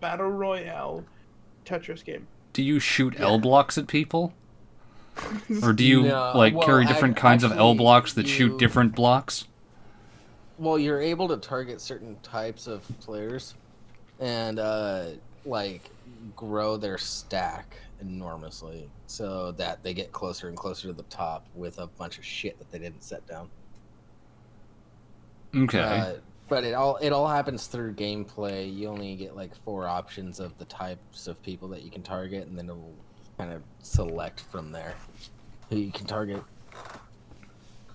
battle royale Tetris game. Do you shoot Yeah. L blocks at people? Or do you, No, well, carry different kinds of L actually, blocks that shoot different blocks? Well, you're able to target certain types of players and grow their stack enormously so that they get closer and closer to the top with a bunch of shit that they didn't set down. Okay. But it all happens through gameplay. You only get like 4 options of the types of people that you can target, and then it will kind of select from there who you can target.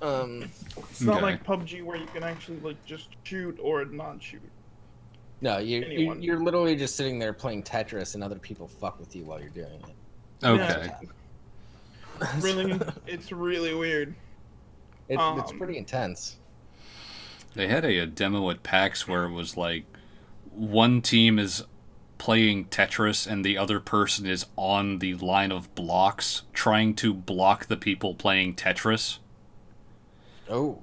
It's not Okay. like PUBG where you can actually like just shoot or not shoot. No, Anyone. you're literally just sitting there playing Tetris, and other people fuck with you while you're doing it. Okay. Really, it's really weird. It's pretty intense. They had a demo at PAX where it was like one team is playing Tetris and the other person is on the line of blocks trying to block the people playing Tetris. Oh.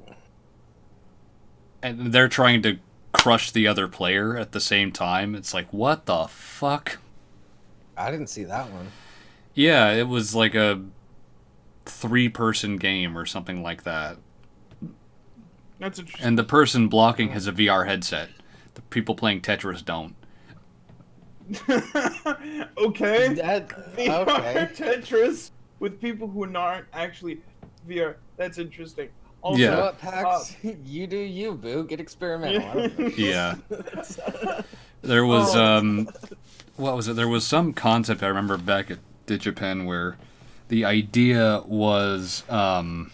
And they're trying to crush the other player at the same time. It's like, what the fuck? I didn't see that one. Yeah, it was like a 3-person game or something like that. That's interesting. And the person blocking has a VR headset. The people playing Tetris don't. Okay. Okay. VR Tetris with people who aren't actually VR. That's interesting. Also, You Yeah. know what, Pax? You do you, boo. Get experimental. I don't know. Yeah. There was, what was it? There was some concept I remember back at DigiPen where the idea was, one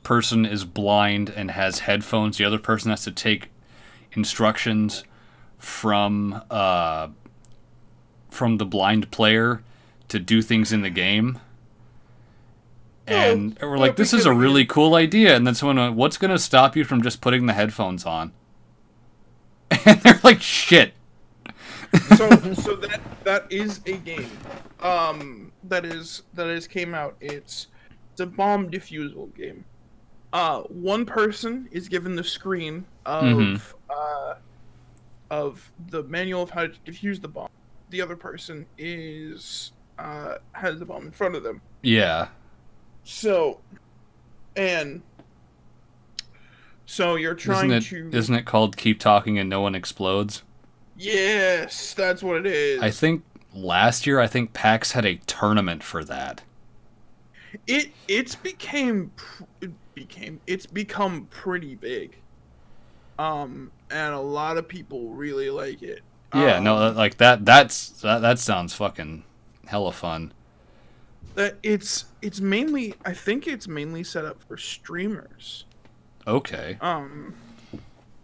person is blind and has headphones. The other person has to take instructions from the blind player to do things in the game. And we're like, this is a really cool idea. And then someone went, what's going to stop you from just putting the headphones on? And they're like, shit. so that is a game. That came out. It's a bomb defusal game. One person is given the screen of the manual of how to defuse the bomb. The other person is has the bomb in front of them. Yeah. So you're trying Isn't it called Keep Talking and No One Explodes? Yes, that's what it is. I think last year, PAX had a tournament for that. It's become pretty big. And a lot of people really like it. Yeah, no, like that sounds fucking hella fun. That it's mainly, I think it's mainly set up for streamers. Okay.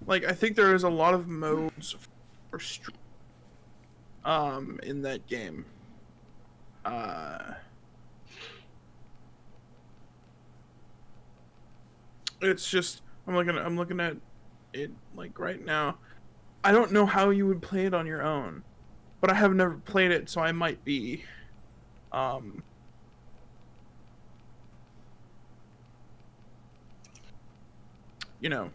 Like I think there is a lot of modes for in that game. It's just I'm looking at it like right now. I don't know how you would play it on your own, but I have never played it, so I might be, um, you know,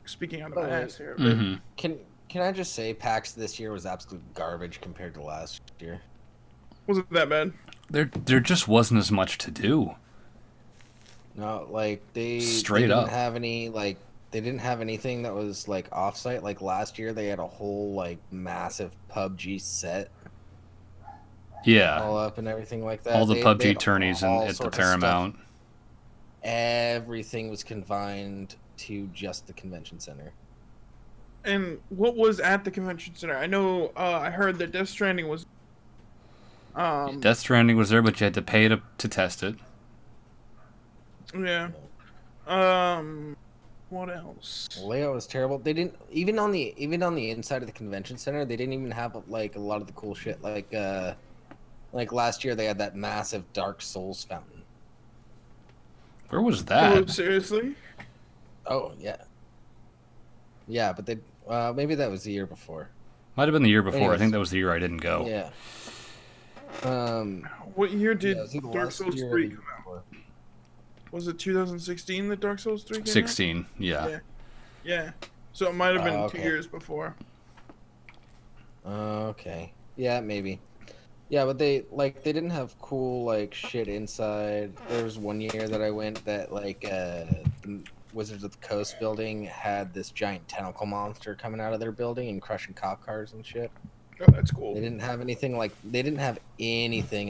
speaking out of my ass here. But Mm-hmm. Can I just say PAX this year was absolute garbage compared to last year? wasn't that bad? There just wasn't as much to do. No, like they Straight didn't up. have any like they didn't have anything that was like offsite. Like last year, they had a whole like massive PUBG set Yeah. all up and everything like that. All the They PUBG had tourneys all at the sorts of stuff. Paramount. Everything was confined to just the convention center. And what was at the convention center? I know. I heard that Death Stranding was. Death Stranding was there, but you had to pay to test it. Yeah. What else? Layout was terrible. They didn't even on the inside of the convention center. They didn't even have like a lot of the cool shit. Like last year, they had that massive Dark Souls fountain. Where was Oh, that? seriously? Oh yeah, yeah. But they maybe that was the year before. Might have been the year before. I Anyways. think that was the year I didn't go. Yeah. What year did yeah, it was either Dark last Souls year or 3 the year come out? before. Was it 2016 that Dark Souls 3 came out? 16. Yeah. Yeah. So it might have been Okay. 2 years before. Okay. Yeah, maybe. Yeah, but they didn't have cool like shit inside. There was one year that I went that like the Wizards of the Coast building had this giant tentacle monster coming out of their building and crushing cop cars and shit. Oh, that's cool. They didn't have anything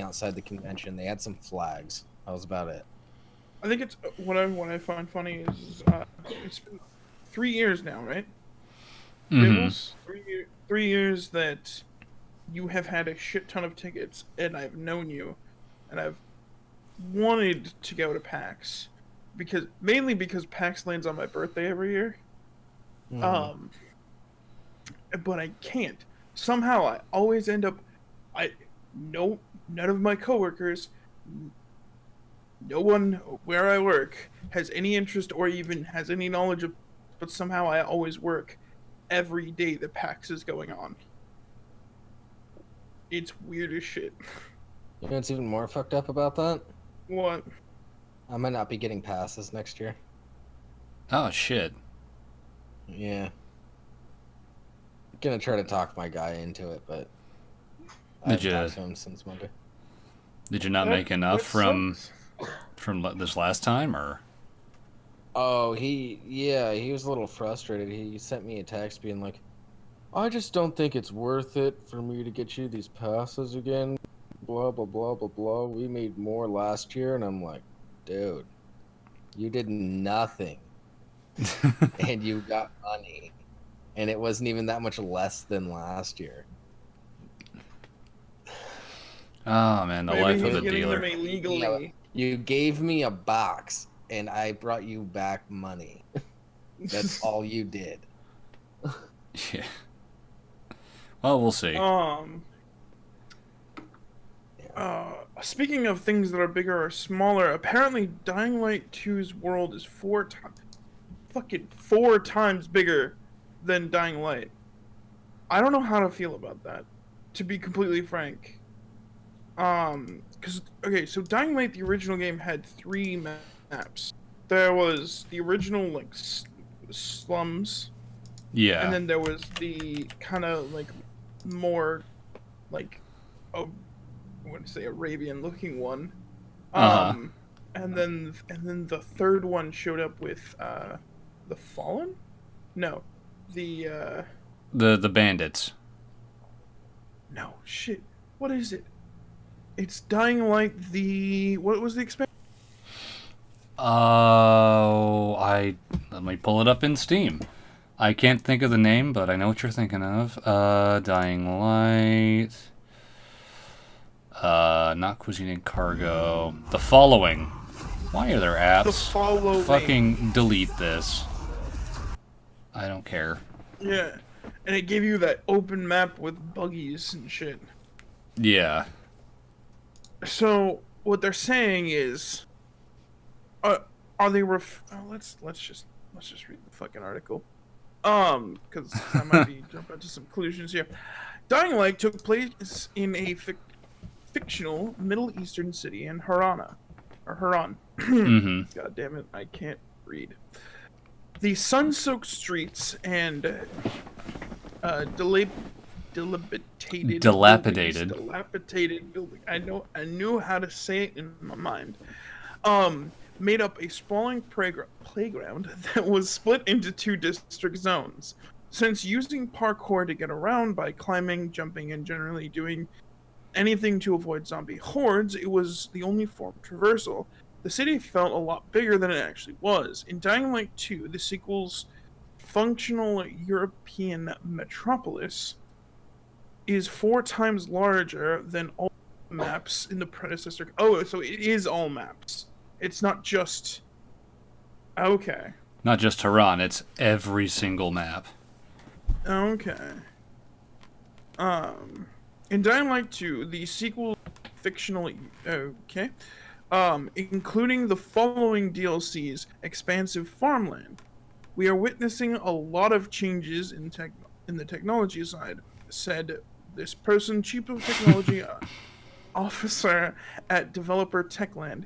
outside the convention. They had some flags. That was about it. I think it's what I find funny is it's been 3 years now, right? Mm-hmm. Gables? 3 years that you have had a shit ton of tickets, and I've known you, and I've wanted to go to PAX mainly because PAX lands on my birthday every year. Mhm. But I can't. Somehow I always end up. None of my coworkers, no one where I work has any interest or even has any knowledge of, but somehow I always work every day the PAX is going on. It's weird as shit. You know what's even more fucked up about that? What? I might not be getting passes next year. Oh, shit. Yeah. Gonna try to talk my guy into it, but I Did haven't ya- talked to him since Monday. Did you not make enough from this last time, or? Oh, he was a little frustrated. He sent me a text being like, I just don't think it's worth it for me to get you these passes again. Blah, blah, blah, blah, blah. We made more last year. And I'm like, dude, you did nothing. And you got money. And it wasn't even that much less than last year. Oh, man, the Maybe life he's of a getting dealer. them illegally. You gave me a box, and I brought you back money. That's all you did. Yeah. Well, we'll see. Speaking of things that are bigger or smaller, apparently Dying Light 2's world is four times bigger than Dying Light. I don't know how to feel about that, to be completely frank. So Dying Light, the original game, had 3 maps. There was the original like slums, Yeah. and then there was the kind of like more like I want to say Arabian-looking one. Uh-huh. And then the third one showed up with the Fallen. No, the bandits. no shit. What is it? It's Dying Light. What was the expansion? Oh, let me pull it up in Steam. I can't think of the name, but I know what you're thinking of. Dying Light. Not Cuisine and Cargo. The Following. Why are there apps? The Following. Fucking delete this. I don't care. Yeah, and it gave you that open map with buggies and shit. Yeah. So what they're saying is, are they let's just read the fucking article. Because I might be jumping to some conclusions here. Dying Light took place in a fictional Middle Eastern city in Haran. Mm-hmm. God damn it, I can't read. The sun-soaked streets and dilapidated building. I knew how to say it in my mind. Made up a sprawling playground that was split into 2 district zones. Since using parkour to get around by climbing, jumping, and generally doing anything to avoid zombie hordes, it was the only form of traversal. The city felt a lot bigger than it actually was. In Dying Light 2, the sequel's functional European metropolis is 4 times larger than all maps in the predecessor. Oh, so it is all maps. It's not just... Okay. Not just Haran, it's every single map. Okay. In Dying Light 2, the sequel fictional... Okay. Including the following DLCs: Expansive Farmland. We are witnessing a lot of changes in the technology side, said this person, chief of technology officer at developer Techland,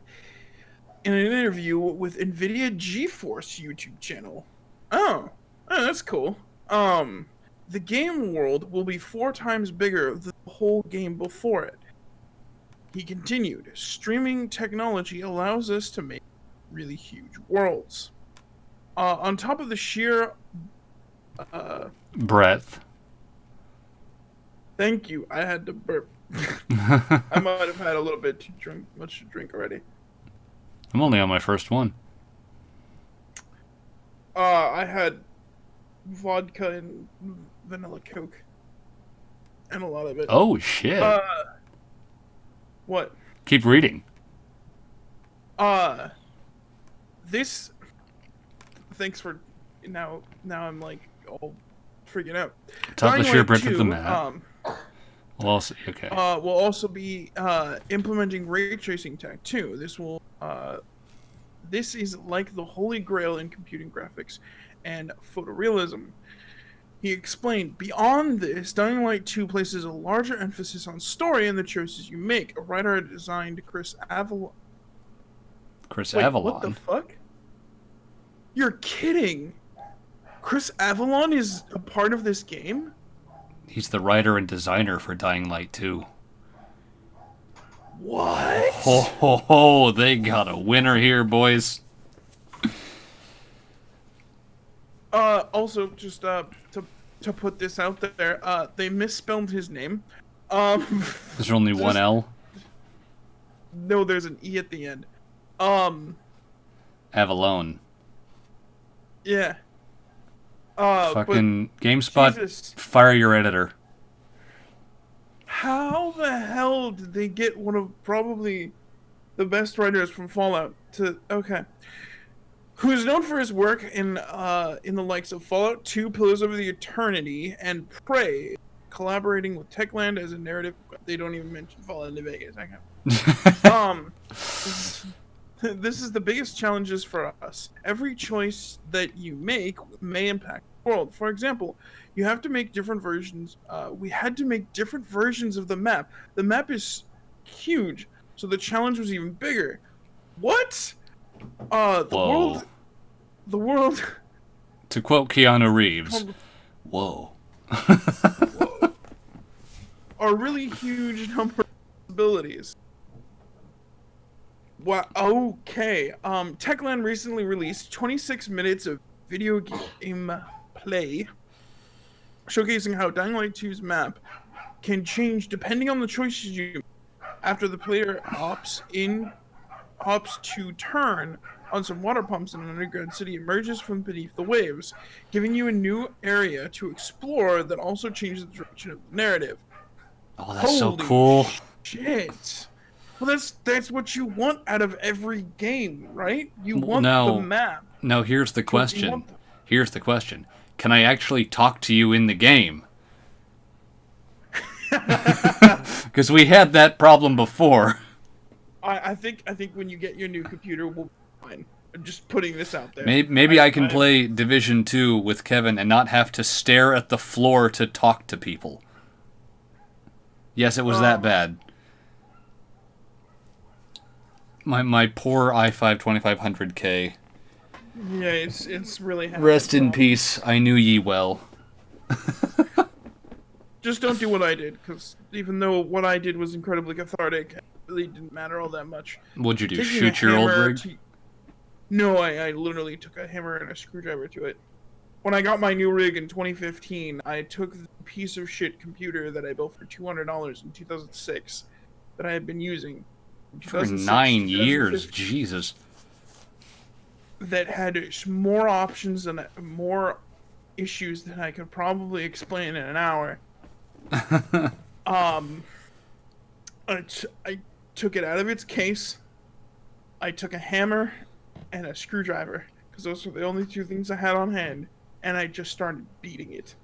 in an interview with NVIDIA GeForce YouTube channel. Oh, that's cool. The game world will be 4 times bigger than the whole game before it. He continued, streaming technology allows us to make really huge worlds. On top of the sheer... breadth. Thank you, I had to burp. I might have had a little bit too much to drink already. I'm only on my first one. I had vodka and vanilla Coke. And a lot of it. Oh, shit. What? Keep reading. This... Thanks for... Now I'm like all freaking out. Top of the Dying sheer Light breadth of 2, the map. Well, also, okay. We'll also be implementing ray tracing tech too. This is like the holy grail in computing graphics and photorealism. He explained, beyond this, Dying Light 2 places a larger emphasis on story and the choices you make. A writer designed Chris Avalon. Avalon? What the fuck? You're kidding! Chris Avalon is a part of this game? He's the writer and designer for Dying Light 2. What? Ho ho ho! They got a winner here, boys. Also, just to put this out there, they misspelled his name. Is there only one L? No, there's an E at the end. Avalon. Yeah. Fucking GameSpot, Jesus. fire your editor. How the hell did they get one of probably the best writers from Fallout to... Okay. Who's known for his work in the likes of Fallout 2, Pillars of the Eternity, and Prey, collaborating with Techland as a narrative... They don't even mention Fallout New Vegas. I can't. This is the biggest challenges for us. Every choice that you make may impact the world. For example, you have to make different versions. We had to make different versions of the map. The map is huge, so the challenge was even bigger. What? The world. To quote Keanu Reeves, whoa. A really huge number of possibilities. Wow. Okay. Techland recently released 26 minutes of video game play, showcasing how Dying Light 2's map can change depending on the choices you make. After the player opts to turn on some water pumps in an underground city, emerges from beneath the waves, giving you a new area to explore that also changes the direction of the narrative. Oh, that's so cool. Shit. Well, that's what you want out of every game, right? You want the map. No, here's the question. Here's the question. Can I actually talk to you in the game? Because we had that problem before. I think when you get your new computer, we'll be fine. I'm just putting this out there. Maybe I can play Division 2 with Kevin and not have to stare at the floor to talk to people. Yes, it was that bad. My poor i5 2500K. Yeah, it's really having Rest a in problem. peace. I knew ye well. Just don't do what I did, because even though what I did was incredibly cathartic, it really didn't matter all that much. What'd you do? Taking Shoot a your old hammer rig? No, I literally took a hammer and a screwdriver to it. When I got my new rig in 2015, I took the piece of shit computer that I built for $200 in 2006 that I had been using in For 2006, 9 years. 2015, Jesus. that had more options and more issues than I could probably explain in an hour. I took it out of its case. I took a hammer and a screwdriver, because those were the only two things I had on hand, and I just started beating it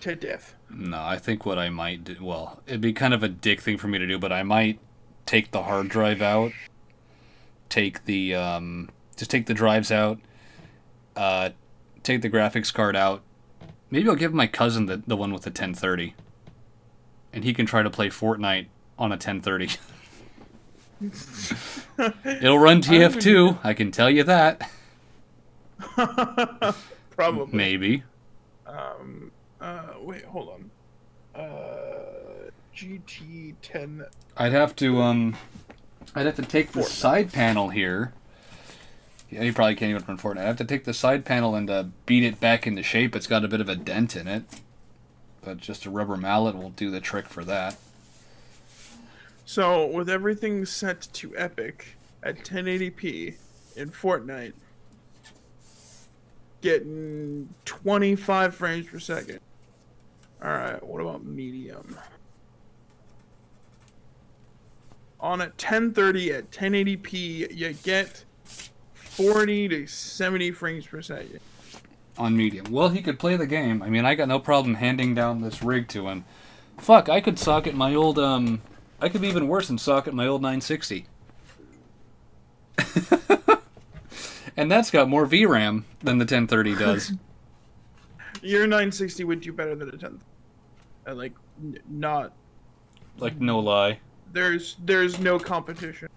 to death. No, I think what I might do... Well, it'd be kind of a dick thing for me to do, but I might take the hard drive out. Take the... Just take the drives out. Take the graphics card out. Maybe I'll give my cousin the one with the 1030. And he can try to play Fortnite on a 1030. It'll run TF2, I can tell you that. Probably. Maybe. Wait, hold on. GT10. I'd have to take the Fortnite. side panel here. Yeah, you probably can't even run Fortnite. I have to take the side panel and beat it back into shape. It's got a bit of a dent in it. But just a rubber mallet will do the trick for that. So, with everything set to epic at 1080p in Fortnite, getting 25 frames per second. Alright, what about medium? On a 1030 at 1080p, you get 40 to 70 frames per second. On medium. Well, he could play the game. I mean, I got no problem handing down this rig to him. Fuck, I could socket my old, I could be even worse and socket my old 960. And that's got more VRAM than the 1030 does. Your 960 would do better than a 10. Not. Like, no lie. There's no competition.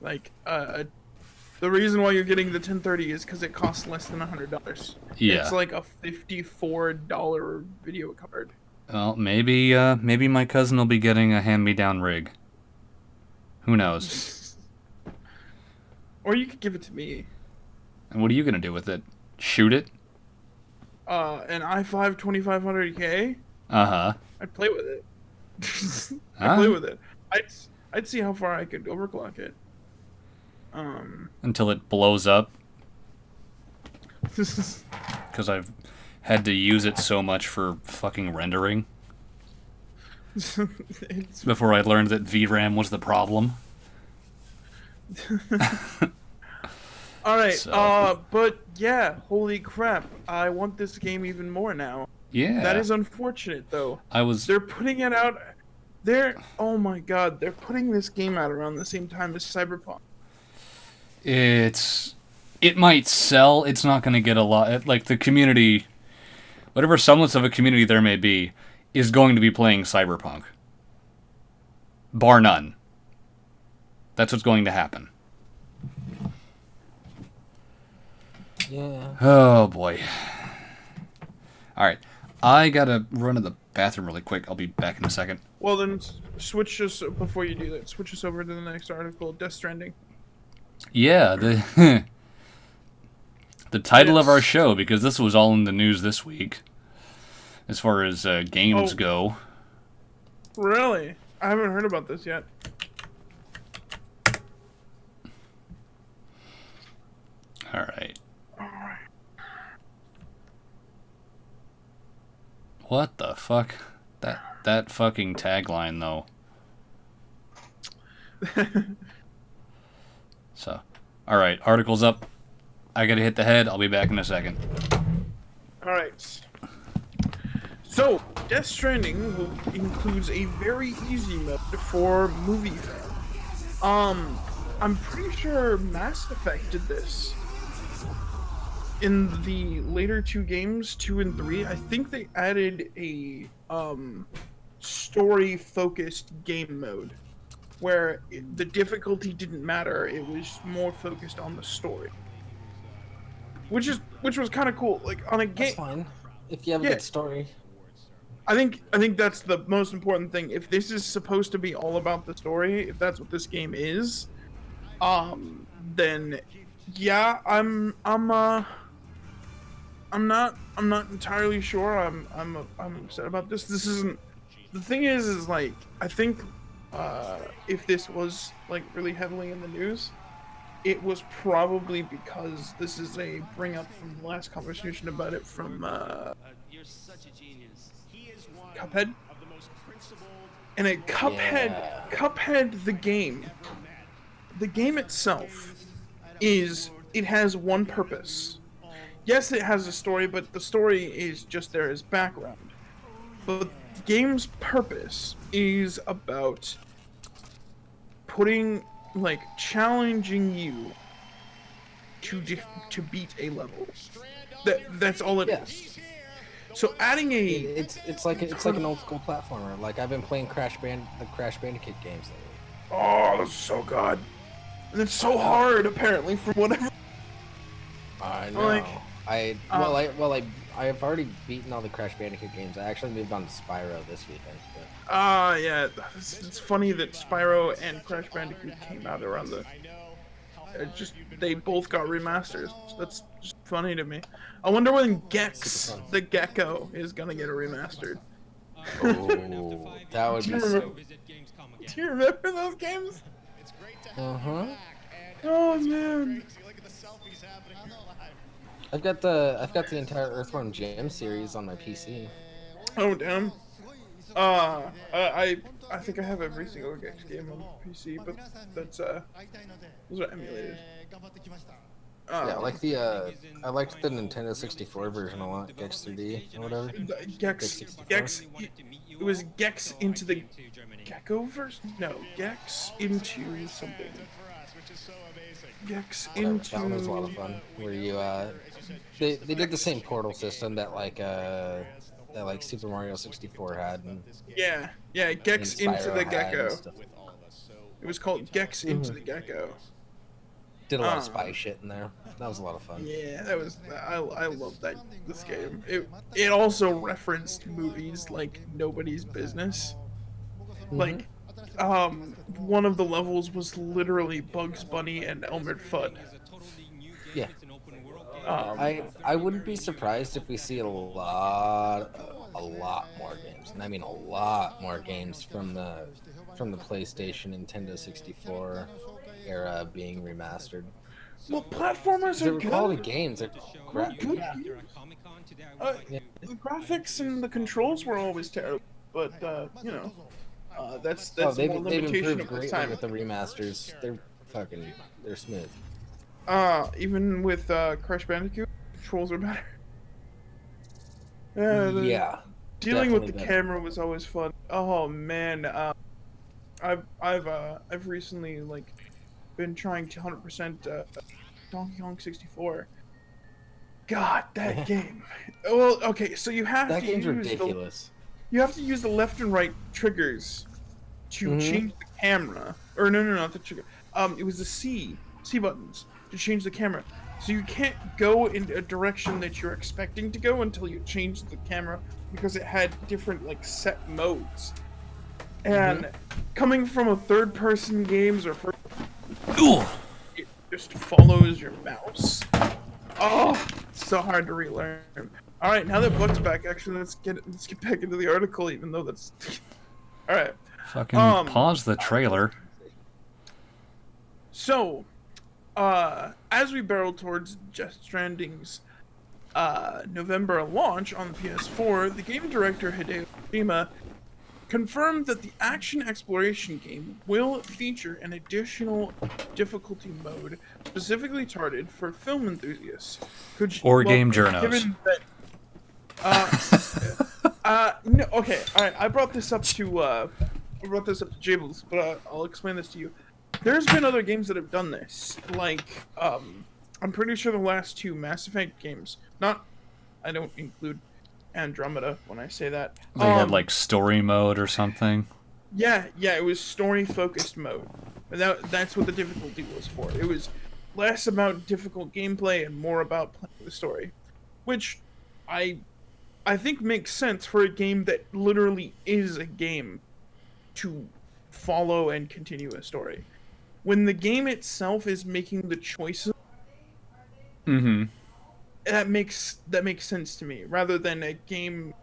Like, the reason why you're getting the 1030 is because it costs less than $100. Yeah. It's like a $54 video card. Well, maybe my cousin will be getting a hand-me-down rig. Who knows? Or you could give it to me. And what are you gonna do with it? Shoot it? An i5 2500K? Uh-huh. I'd play with it. I'd Huh? play with it. I'd see how far I could overclock it. Until it blows up. Because I've had to use it so much for fucking rendering. It's Before I learned that VRAM was the problem. Alright, So- but yeah, holy crap. I want this game even more now. Yeah. That is unfortunate, though. I was... They're putting it out... Oh my god, they're putting this game out around the same time as Cyberpunk. It might sell. It's not going to get a lot. Like, the community... Whatever semblance of a community there may be, is going to be playing Cyberpunk. Bar none. That's what's going to happen. Yeah. Oh, boy. Alright. I gotta run to the bathroom really quick. I'll be back in a second. Well, then, switch us, before you do that, switch us over to the next article, Death Stranding. Yeah, the... the title of our Yes. show, because this was all in the news this week. As far as games Oh. go. Really? I haven't heard about this yet. Alright. What the fuck? That fucking tagline, though. So, alright, article's up. I gotta hit the head. I'll be back in a second. Alright. So, Death Stranding includes a very easy mode for movie fans. I'm pretty sure Mass Effect did this. In the later 2 games, 2 and 3, I think they added a story-focused game mode where the difficulty didn't matter. It was more focused on the story, which was kind of cool. Like on a That's game, fine if you have a yeah. good story. I think that's the most important thing. If this is supposed to be all about the story, if that's what this game is, then yeah, I'm not entirely sure. I'm upset about this. This isn't the thing is like I think if this was like really heavily in the news, it was probably because this is a bring up from the last conversation about it from Cuphead. And a Cuphead the game itself is it has one purpose. Yes, it has a story, but the story is just there as background. But the game's purpose is about challenging you to beat a level. That's all it is. So adding It's like an old school platformer. Like I've been playing the Crash Bandicoot games lately. oh, that's so good. And it's so hard apparently from whatever. I know. Like, I've already beaten all the Crash Bandicoot games. I actually moved on to Spyro this weekend. Yeah, it's funny that Spyro and Crash Bandicoot came out around they both got remasters. That's just funny to me. I wonder when Gex the Gecko is gonna get a remastered. Oh, that would be so. Do you remember those games? Uh-huh. Oh man. I've got the entire Earthworm Jim series on my PC. Oh damn. I think I have every single Gex game on PC, but that's those are emulators. Yeah, I liked the Nintendo 64 version a lot, Gex 3D or whatever. Gex, it was Gex into the Gecko version? No, Gex into something. Gex into. That one was a lot of fun. Where you they did the same portal system that Super Mario 64 had. And, yeah, Gex into the Gecko. Like It was called Gex into the Gecko. Did a lot of spy shit in there. That was a lot of fun. Yeah, I love this game. It also referenced movies like Nobody's Business. Like, one of the levels was literally Bugs Bunny and Elmer Fudd. Yeah. I wouldn't be surprised if we see a lot more games, and I mean a lot more games from the PlayStation, Nintendo 64 era being remastered. Well, platformers are good. Quality games. They're good. The graphics and the controls were always terrible, but that's they've more limitation improved of the greatly time. with the remasters. They're smooth. Even with Crash Bandicoot, controls are better. Yeah. Dealing with the better. camera was always fun. Oh man, I've recently been trying to 100% Donkey Kong 64. God, that game. Well, okay, so you have That to game's use ridiculous. you have to use the left and right triggers to change the camera. Or no, not the trigger. It was the C buttons to change the camera. So you can't go in a direction that you're expecting to go until you change the camera because it had different set modes. And coming from a third-person games or first, it just follows your mouse. Oh, it's so hard to relearn. All right, now that Buck's back, actually, let's get back into the article, even though that's all right. Fucking pause the trailer. So, as we barrel towards Death Stranding's November launch on the PS4, the game director Hideo Kojima confirmed that the action exploration game will feature an additional difficulty mode specifically targeted for film enthusiasts. Game-Journos. Given that, no, okay, all right. I brought this up to Jables, but I'll explain this to you. there's been other games that have done this. Like, I'm pretty sure the last 2 Mass Effect games, I don't include Andromeda when I say that. They had like story mode or something. Yeah, it was story-focused mode. And that's what the difficulty was for. It was less about difficult gameplay and more about playing the story. Which I think makes sense for a game that literally is a game to follow and continue a story. When the game itself is making the choices, that makes sense to me, rather than a game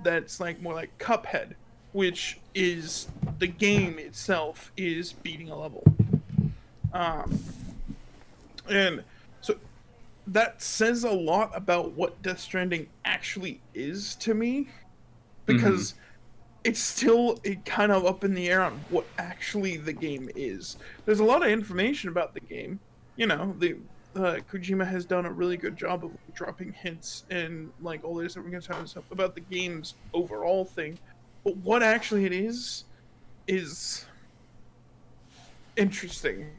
that's like more like Cuphead, which is the game itself is beating a level. And so that says a lot about what Death Stranding actually is to me, because it's still kind of up in the air on what actually the game is. There's a lot of information about the game. You know, Kojima has done a really good job of dropping hints and like all this different kind of stuff about the game's overall thing. But what actually it is interesting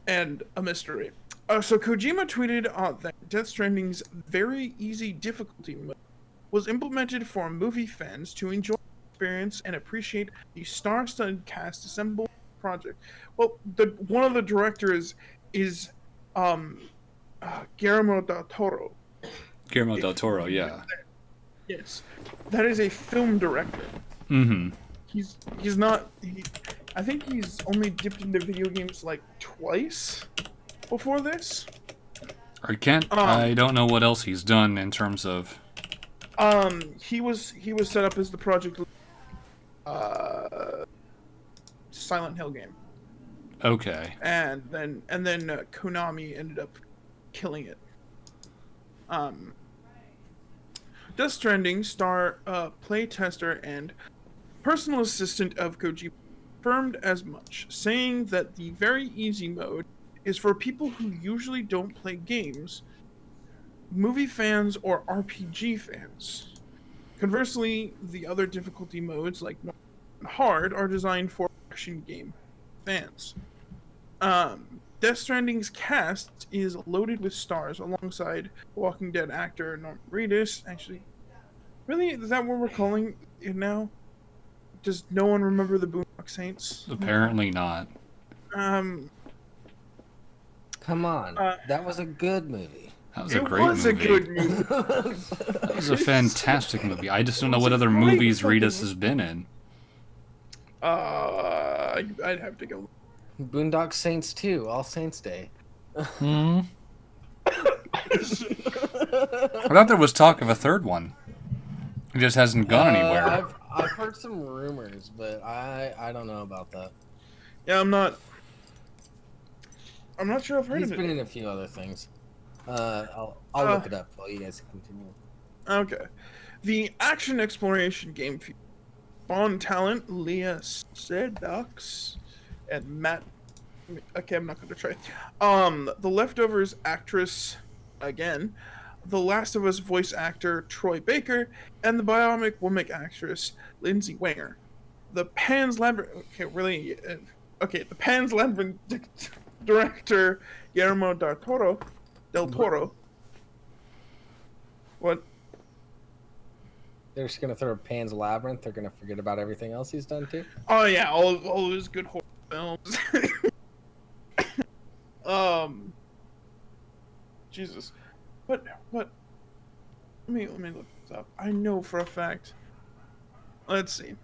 and a mystery. So Kojima tweeted that Death Stranding's very easy difficulty mode was implemented for movie fans to enjoy the experience and appreciate the star-studded cast assembled project. Well, one of the directors is Guillermo del Toro. Guillermo del Toro, yeah. Yes, that is a film director. He's not. I think he's only dipped into video games like twice before this. I don't know what else he's done in terms of. He was set up as the project Silent Hill game. Okay. And then Konami ended up killing it. Death Stranding star playtester and personal assistant of Kojima confirmed as much, saying that the very easy mode is for people who usually don't play games, movie fans, or RPG fans. Conversely, the other difficulty modes, like normal and hard, are designed for action game fans. Death Stranding's cast is loaded with stars alongside Walking Dead actor Norman Reedus. Actually, really, is that what we're calling it now? Does no one remember the Boondock Saints? Apparently not. Come on, that was a good movie. That was a great movie. It was a good movie. That was a fantastic movie. I just don't know what other movies Reedus has been in. I'd have to go. Boondock Saints 2, All Saints Day. I thought there was talk of a third one. It just hasn't gone anywhere. I've heard some rumors, but I don't know about that. Yeah, I'm not sure I've heard of it. He's been in a few other things. I'll look it up while you guys continue. Okay. The action exploration game features Bond talent Leah Sedux and Matt. Okay, I'm not going to try. The Leftovers actress, again, The Last of Us voice actor Troy Baker, and the Bionic Woman actress Lindsay Wanger. The Pan's Labyrinth. The Pan's Labyrinth director Guillermo del Toro. What? They're just gonna throw Pan's Labyrinth. They're gonna forget about everything else he's done too. Oh yeah, all of his good horror films. Jesus, what? Let me look this up. I know for a fact. Let's see.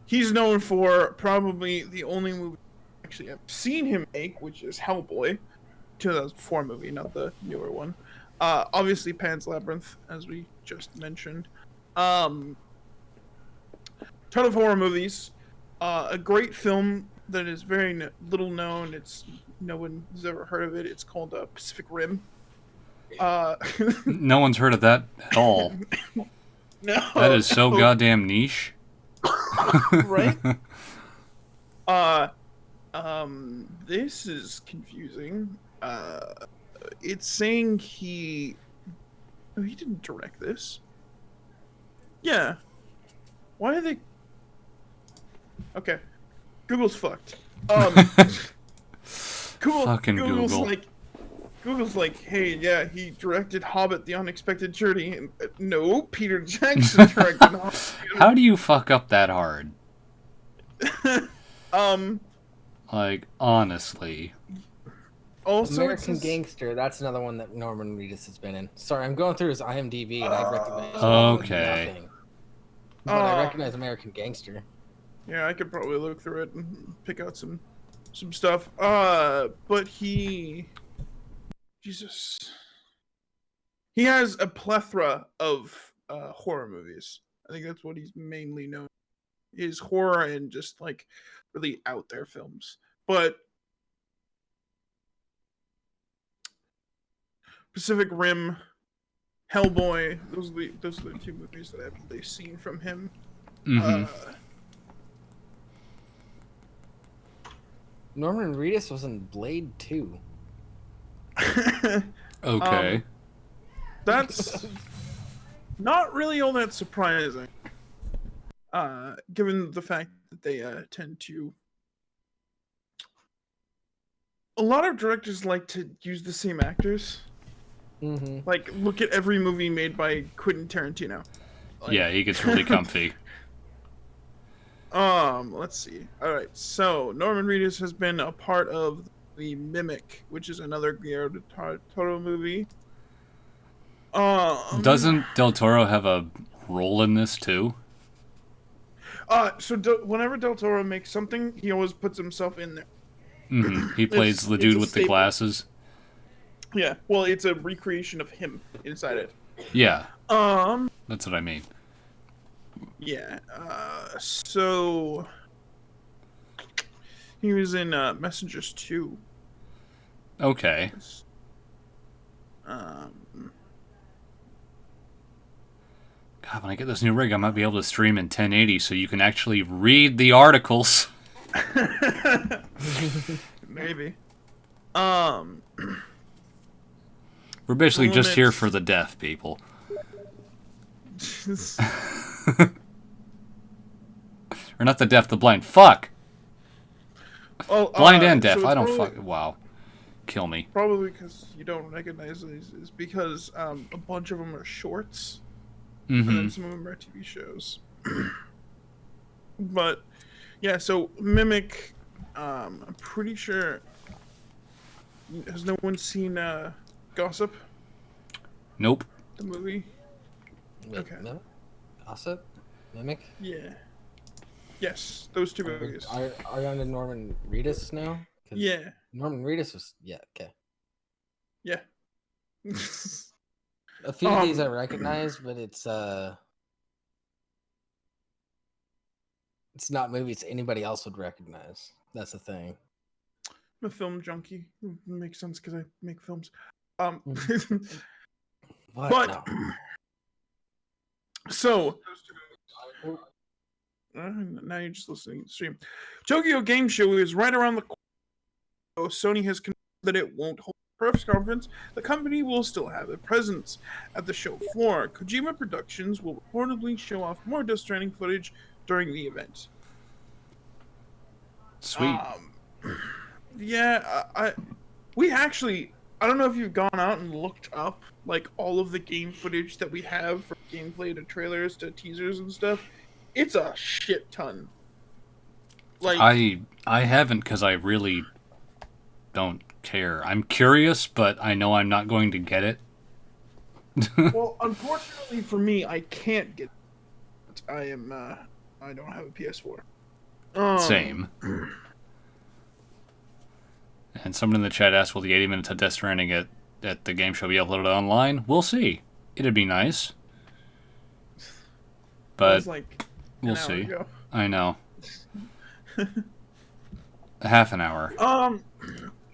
He's known for probably the only movie actually I've seen him make, which is Hellboy, 2004 movie, not the newer one. Obviously Pan's Labyrinth, as we just mentioned. Ton of horror movies. A great film that is very little known. No one's ever heard of it. It's called Pacific Rim. No one's heard of that at all. No. That is so goddamn niche. Right? This is confusing. It's saying he didn't direct this. Yeah. Why are they... Okay. Google's fucked. Fucking Google. Google's like, hey, yeah, he directed Hobbit: The Unexpected Journey. And, no, Peter Jackson directed Hobbit. How do you fuck up that hard? Um, Like, honestly. also, American Gangster, that's another one that Norman Reedus has been in. Sorry, I'm going through his IMDb and I recognize Okay. nothing. But I recognize American Gangster. Yeah, I could probably look through it and pick out some stuff. But Jesus, he has a plethora of horror movies. I think that's what he's mainly known. Is horror and just like really out there films. But Pacific Rim, Hellboy, those are the two movies that I've really seen from him. Norman Reedus was in Blade 2. Okay. That's not really all that surprising, given the fact that they tend to. A lot of directors like to use the same actors. Like, look at every movie made by Quentin Tarantino. Like, yeah, he gets really comfy. Let's see. All right, so Norman Reedus has been a part of The Mimic, which is another Guillermo del Toro movie. Doesn't Del Toro have a role in this too? So whenever Del Toro makes something, he always puts himself in there. He plays the dude with the glasses. Yeah, well, it's a recreation of him inside it. Yeah. That's what I mean. Yeah. So he was in Messengers 2. Okay. God, when I get this new rig, I might be able to stream in 1080 so you can actually read the articles. Maybe. We're basically just here for the deaf, people. Or not the deaf, the blind. Fuck! Well, Blind and deaf. so I don't fuck. Wow. Kill me. Probably because you don't recognize these is because a bunch of them are shorts. Mm-hmm. And then some of them are TV shows. But, yeah, so Mimic, I'm pretty sure... Has no one seen Gossip? Nope. The movie? Okay. Mimic? Gossip? Mimic? Yeah. Yes, those two movies. Are you on to Norman Reedus now? Yeah. Norman Reedus was... Yeah, okay. Yeah. A few of these I recognize, but it's not movies anybody else would recognize. That's the thing. I'm a film junkie. It makes sense because I make films. What? But No. So now you're just listening to the stream. Tokyo Game Show is right around the corner. Sony has confirmed that it won't hold a press conference. The company will still have a presence at the show floor. Kojima Productions will reportedly show off more Death Stranding footage during the event. Sweet. Yeah, we actually, I don't know if you've gone out and looked up like all of the game footage that we have from gameplay to trailers to teasers and stuff. It's a shit ton. Like I haven't because I really don't care. I'm curious, but I know I'm not going to get it. Well, unfortunately for me, I can't get it. I don't have a PS4. Same. And someone in the chat asked, will the 80 minutes of Death Stranding at the game show be uploaded online? We'll see. It'd be nice. But like we'll see. Ago. I know. Half an hour.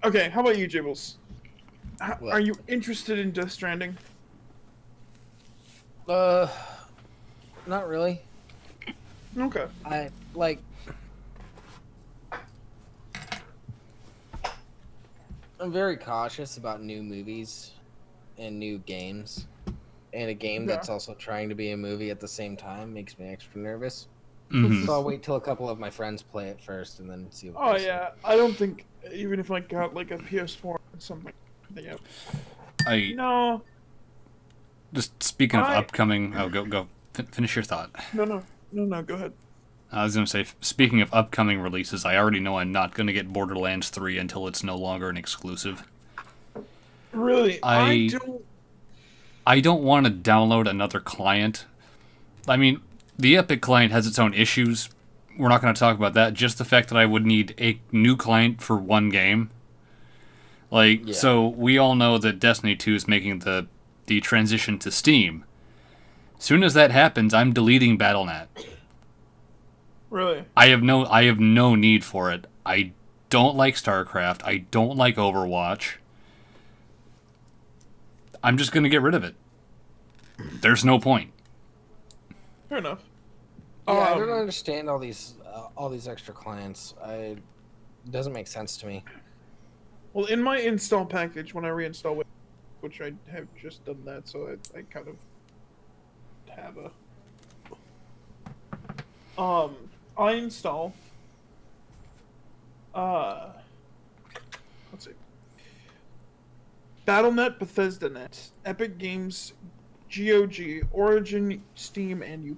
Okay, how about you, Jibbles? Are you interested in Death Stranding? Not really. Okay. I like. I'm very cautious about new movies and new games. And a game that's also trying to be a movie at the same time makes me extra nervous. Mhm. So I'll wait till a couple of my friends play it first and then see what Oh they say. yeah, I don't think even if I got like a PS4 or something, yeah. I No, just speaking of I upcoming. Oh, go. Finish your thought. no. Go ahead. I was gonna say, speaking of upcoming releases, I already know I'm not gonna get Borderlands 3 until it's no longer an exclusive. Really, I don't want to download another client. I mean, the Epic client has its own issues. We're not going to talk about that. Just the fact that I would need a new client for one game. Like, Yeah. so we all know that Destiny 2 is making the transition to Steam. Soon as that happens, I'm deleting Battle.net. Really. I have no need for it. I don't like StarCraft. I don't like Overwatch. I'm just going to get rid of it. There's no point. Fair enough. Yeah, I don't understand all these extra clients. It doesn't make sense to me. Well, in my install package, when I reinstall it, which I have just done that, so I kind of have a I install let's see, Battle.net, Bethesda.net, Epic Games, GOG, Origin, Steam, and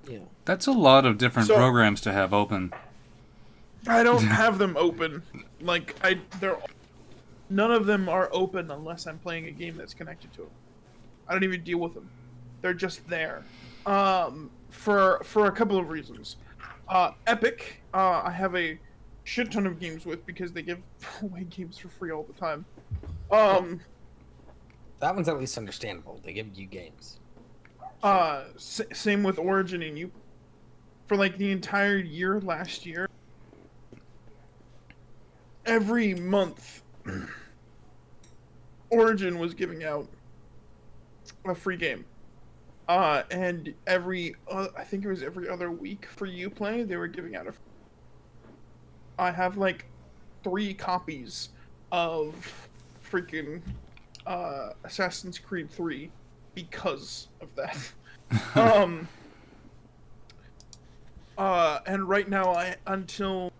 Yeah. That's a lot of different So- programs to have open. I don't have them open. Like they're none of them are open unless I'm playing a game that's connected to them. I don't even deal with them. They're just there. For a couple of reasons. Epic, I have a shit ton of games with because they give away games for free all the time. That one's at least understandable. They give you games. Same with Origin and you. For like the entire year last year, every month, Origin was giving out a free game. And I think it was every other week for Uplay, they were giving out I have like 3 copies of freaking Assassin's Creed 3 because of that. And right now, until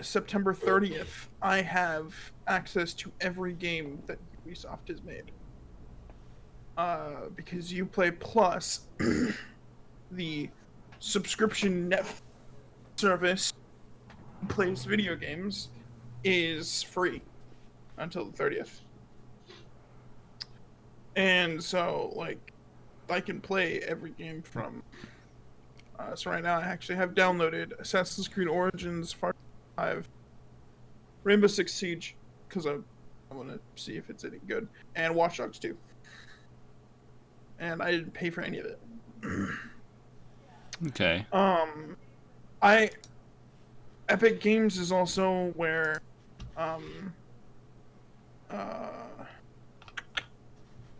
September 30th, I have access to every game that Ubisoft has made. Because Uplay Plus, the subscription net service plays video games, is free until the 30th. And so, like, I can play every game from... so right now I actually have downloaded Assassin's Creed Origins, Far Cry 5, Rainbow Six Siege, because I want to see if it's any good, and Watch Dogs 2. And I didn't pay for any of it. Okay. Epic Games is also where,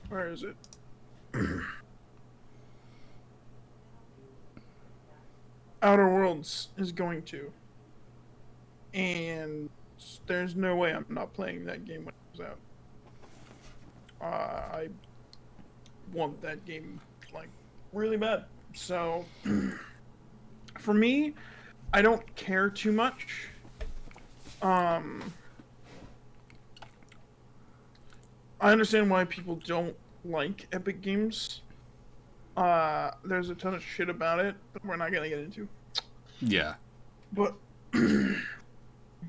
where is it? Outer Worlds is going to. And there's no way I'm not playing that game when it comes out. I want that game, like, really bad. So, for me, I don't care too much. I understand why people don't like Epic Games. There's a ton of shit about it that we're not gonna get into. Yeah. But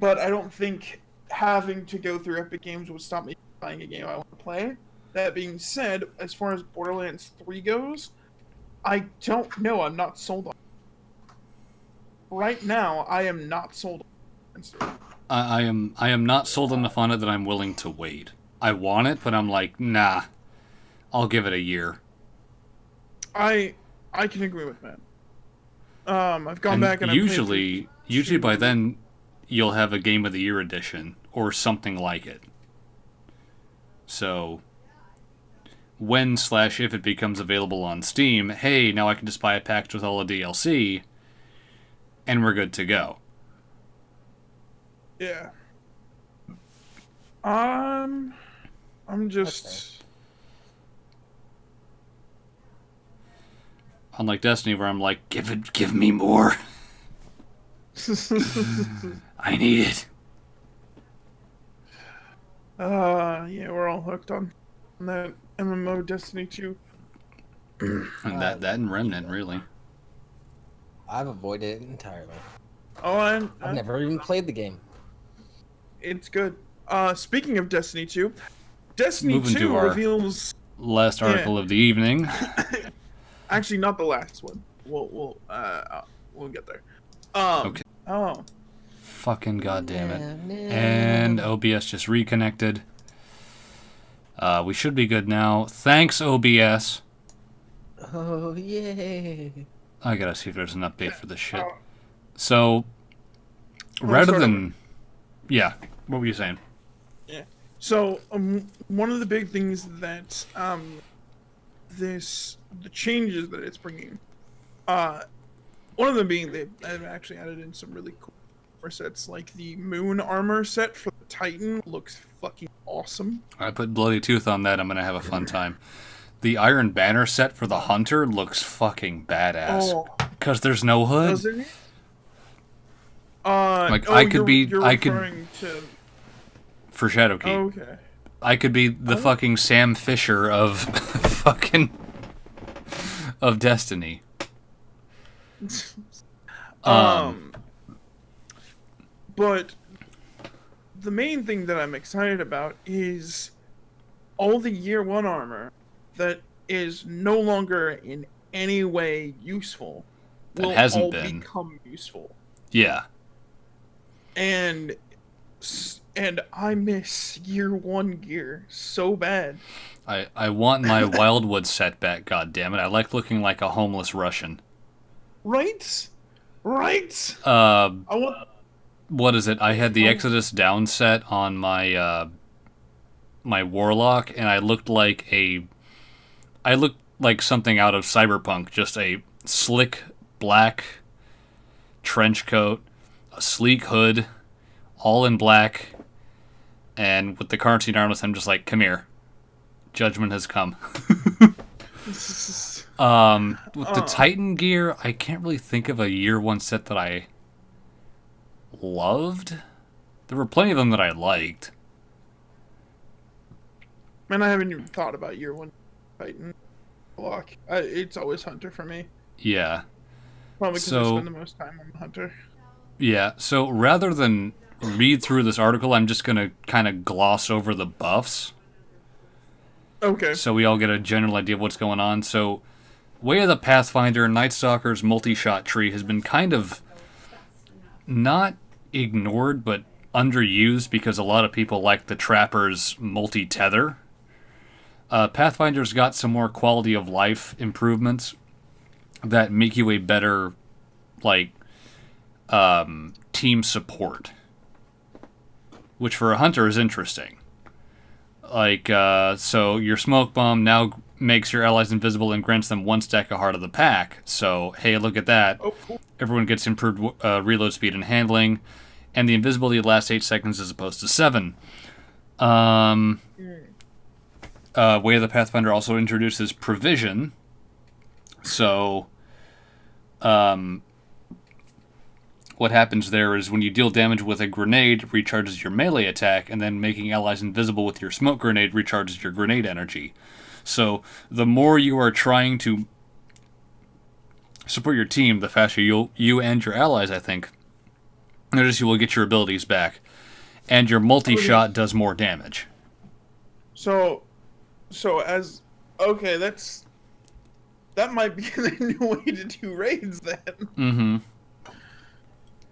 but I don't think having to go through Epic Games would stop me from buying a game I want to play. That being said, as far as Borderlands 3 goes, I don't know. I'm not sold on it. Right now, I am not sold on it. I am not sold enough on it that I'm willing to wait. I want it, but I'm like, nah. I'll give it a year. I can agree with that. I've gone And back and usually by two- then you'll have a Game of the Year edition or something like it. So when/if it becomes available on Steam, hey, now I can just buy a package with all the DLC and we're good to go. Yeah. I'm just Unlike Destiny, where I'm like, give me more. I need it. Yeah, we're all hooked on that MMO Destiny 2. And that and Remnant, really. I've avoided it entirely. Oh, I've never even played the game. It's good. Speaking of Destiny 2, Destiny Moving 2 to our reveals... last article of the evening. Actually, not the last one. We'll get there. Okay. Oh. Fucking goddamn it. No. And OBS just reconnected. We should be good now. Thanks, OBS. Oh, yay. I gotta see if there's an update for this shit. Oh. So, rather start than... Yeah, what were you saying? Yeah. So, one of the big things that the changes that it's bringing, one of them being they've actually added in some really cool armor sets, like the moon armor set for the Titan looks fucking awesome. I put Bloody Tooth on that. I'm gonna have a fun time. The Iron Banner set for the Hunter looks fucking badass. Oh, Because there's no hood. doesn't it? Like, oh, I could be- You're I could- referring to... For Shadowkeep. Okay. I could be the fucking Sam Fisher of fucking... of Destiny. But the main thing that I'm excited about is all the year one armor that is no longer in any way useful That will hasn't all been. become useful. Yeah. And I miss year one gear so bad. I want my Wildwood set back, goddammit. I like looking like a homeless Russian. Right? Right? Uh, I want... what is it? I had the Exodus down set on my my Warlock, and I looked like something out of Cyberpunk. Just a slick black trench coat, a sleek hood, all in black, and with the currency armless, I'm just like, come here. Judgment has come. With the Titan gear, I can't really think of a year one set that I loved. There were plenty of them that I liked. Man, I haven't even thought about year one Titan block. It's always Hunter for me. Yeah. Probably because I So- spend the most time on the Hunter. Yeah, so rather than read through this article, I'm just going to kind of gloss over the buffs Okay. so we all get a general idea of what's going on. So, Way of the Pathfinder Night Stalker's multi-shot tree has been kind of not ignored, but underused because a lot of people like the Trapper's multi-tether. Pathfinder's got some more quality of life improvements that make you a better, like, team support. Which for a hunter is interesting. Like, so your smoke bomb now makes your allies invisible and grants them one stack of Heart of the Pack. So, hey, look at that. Oh, cool. Everyone gets improved reload speed and handling, and the invisibility lasts 8 seconds as opposed to 7. Way of the Pathfinder also introduces provision. So, what happens there is when you deal damage with a grenade, it recharges your melee attack, and then making allies invisible with your smoke grenade recharges your grenade energy. So, the more you are trying to support your team, the faster you and your allies, I think, notice you will get your abilities back. And your multi-shot does more damage. So as... Okay, that might be the new way to do raids then. Mm-hmm.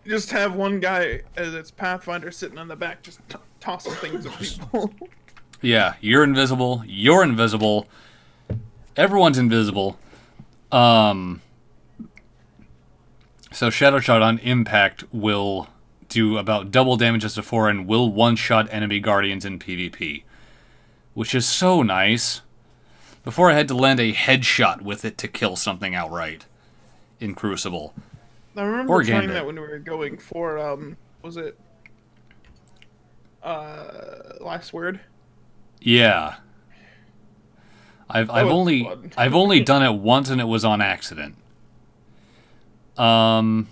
Just have one guy that's Pathfinder sitting on the back just tossing things at people. Yeah, you're invisible, everyone's invisible. So Shadow Shot on impact will do about double damage as before and will one-shot enemy guardians in PvP. Which is so nice. Before I had to land a headshot with it to kill something outright in Crucible. I remember Or trying Gambit. that when we were going for, was it... Last Word? Yeah. I've That was only fun. I've only done it once, and it was on accident. Code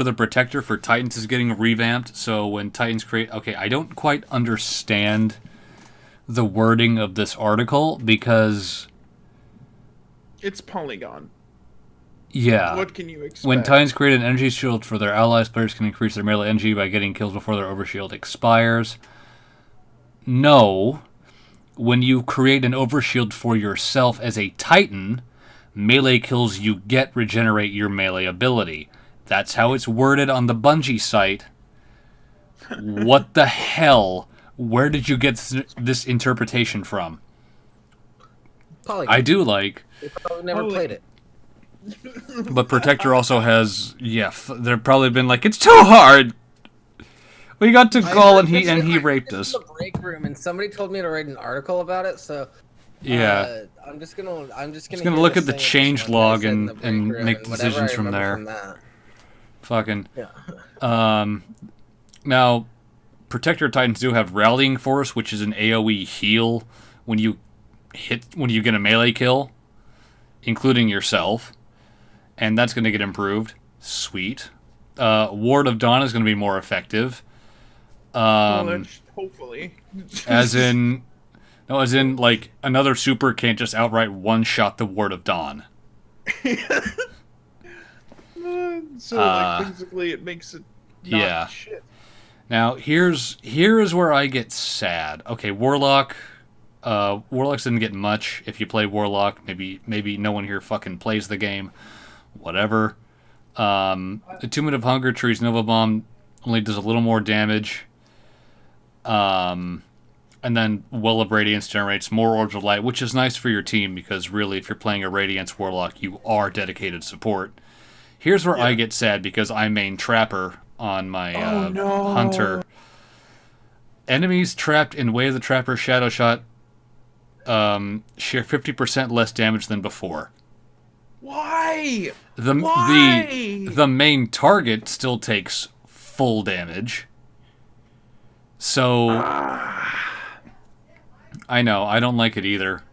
of the Protector for Titans is getting revamped, so when Titans create... Okay, I don't quite understand the wording of this article, because... It's Polygon. Yeah. What can you expect? When Titans create an energy shield for their allies, players can increase their melee energy by getting kills before their overshield expires. No. When you create an overshield for yourself as a Titan, melee kills you get regenerate your melee ability. That's how it's worded on the Bungie site. What the hell? Where did you get this interpretation from? Polygon. I do like... They probably never played it. But Protector also has... Yeah, they've probably been like, it's too hard! We got to Gaul and he raped us. In the break room, and somebody told me to write an article about it, so... Yeah. I'm just gonna look at the change log and make decisions from there. That. Fucking. Yeah. Now, Protector Titans do have Rallying Force, which is an AoE heal when you get a melee kill, including yourself, and that's going to get improved. Sweet. Ward of Dawn is going to be more effective. Hopefully. as in, like, another super can't just outright one-shot the Ward of Dawn. So, basically, it makes it not shit. Now, here is where I get sad. Okay, Warlock. Warlocks didn't get much. If you play Warlock, maybe no one here fucking plays the game. Whatever. Attunement of Hunger Trees Nova Bomb only does a little more damage. And then Well of Radiance generates more Orbs of Light, which is nice for your team, because really, if you're playing a Radiance Warlock, you are dedicated support. Here's where I get sad, because I main Trapper on my Hunter. Enemies trapped in Way of the Trapper Shadow Shot share 50% less damage than before. Why? The main target still takes full damage. So I know, I don't like it either.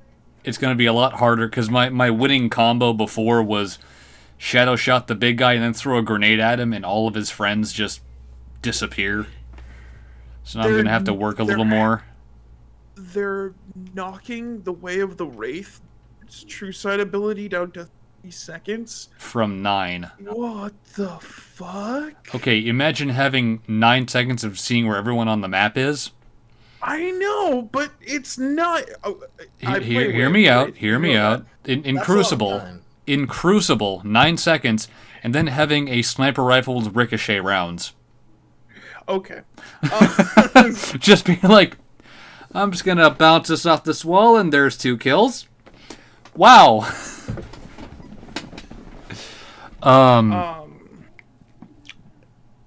It's going to be a lot harder, because my winning combo before was Shadow Shot the big guy and then throw a grenade at him, and all of his friends just disappear. So now I'm going to have to work a little more. They're knocking the Way of the Wraith, its true sight ability, down to 30 seconds. From 9. What the fuck? Okay, imagine having 9 seconds of seeing where everyone on the map is. I know, but it's not... Hear me out. In Crucible, 9 seconds, and then having a sniper rifle with ricochet rounds. Okay. Just being like, I'm just gonna bounce this off this wall, and there's 2 kills. Wow.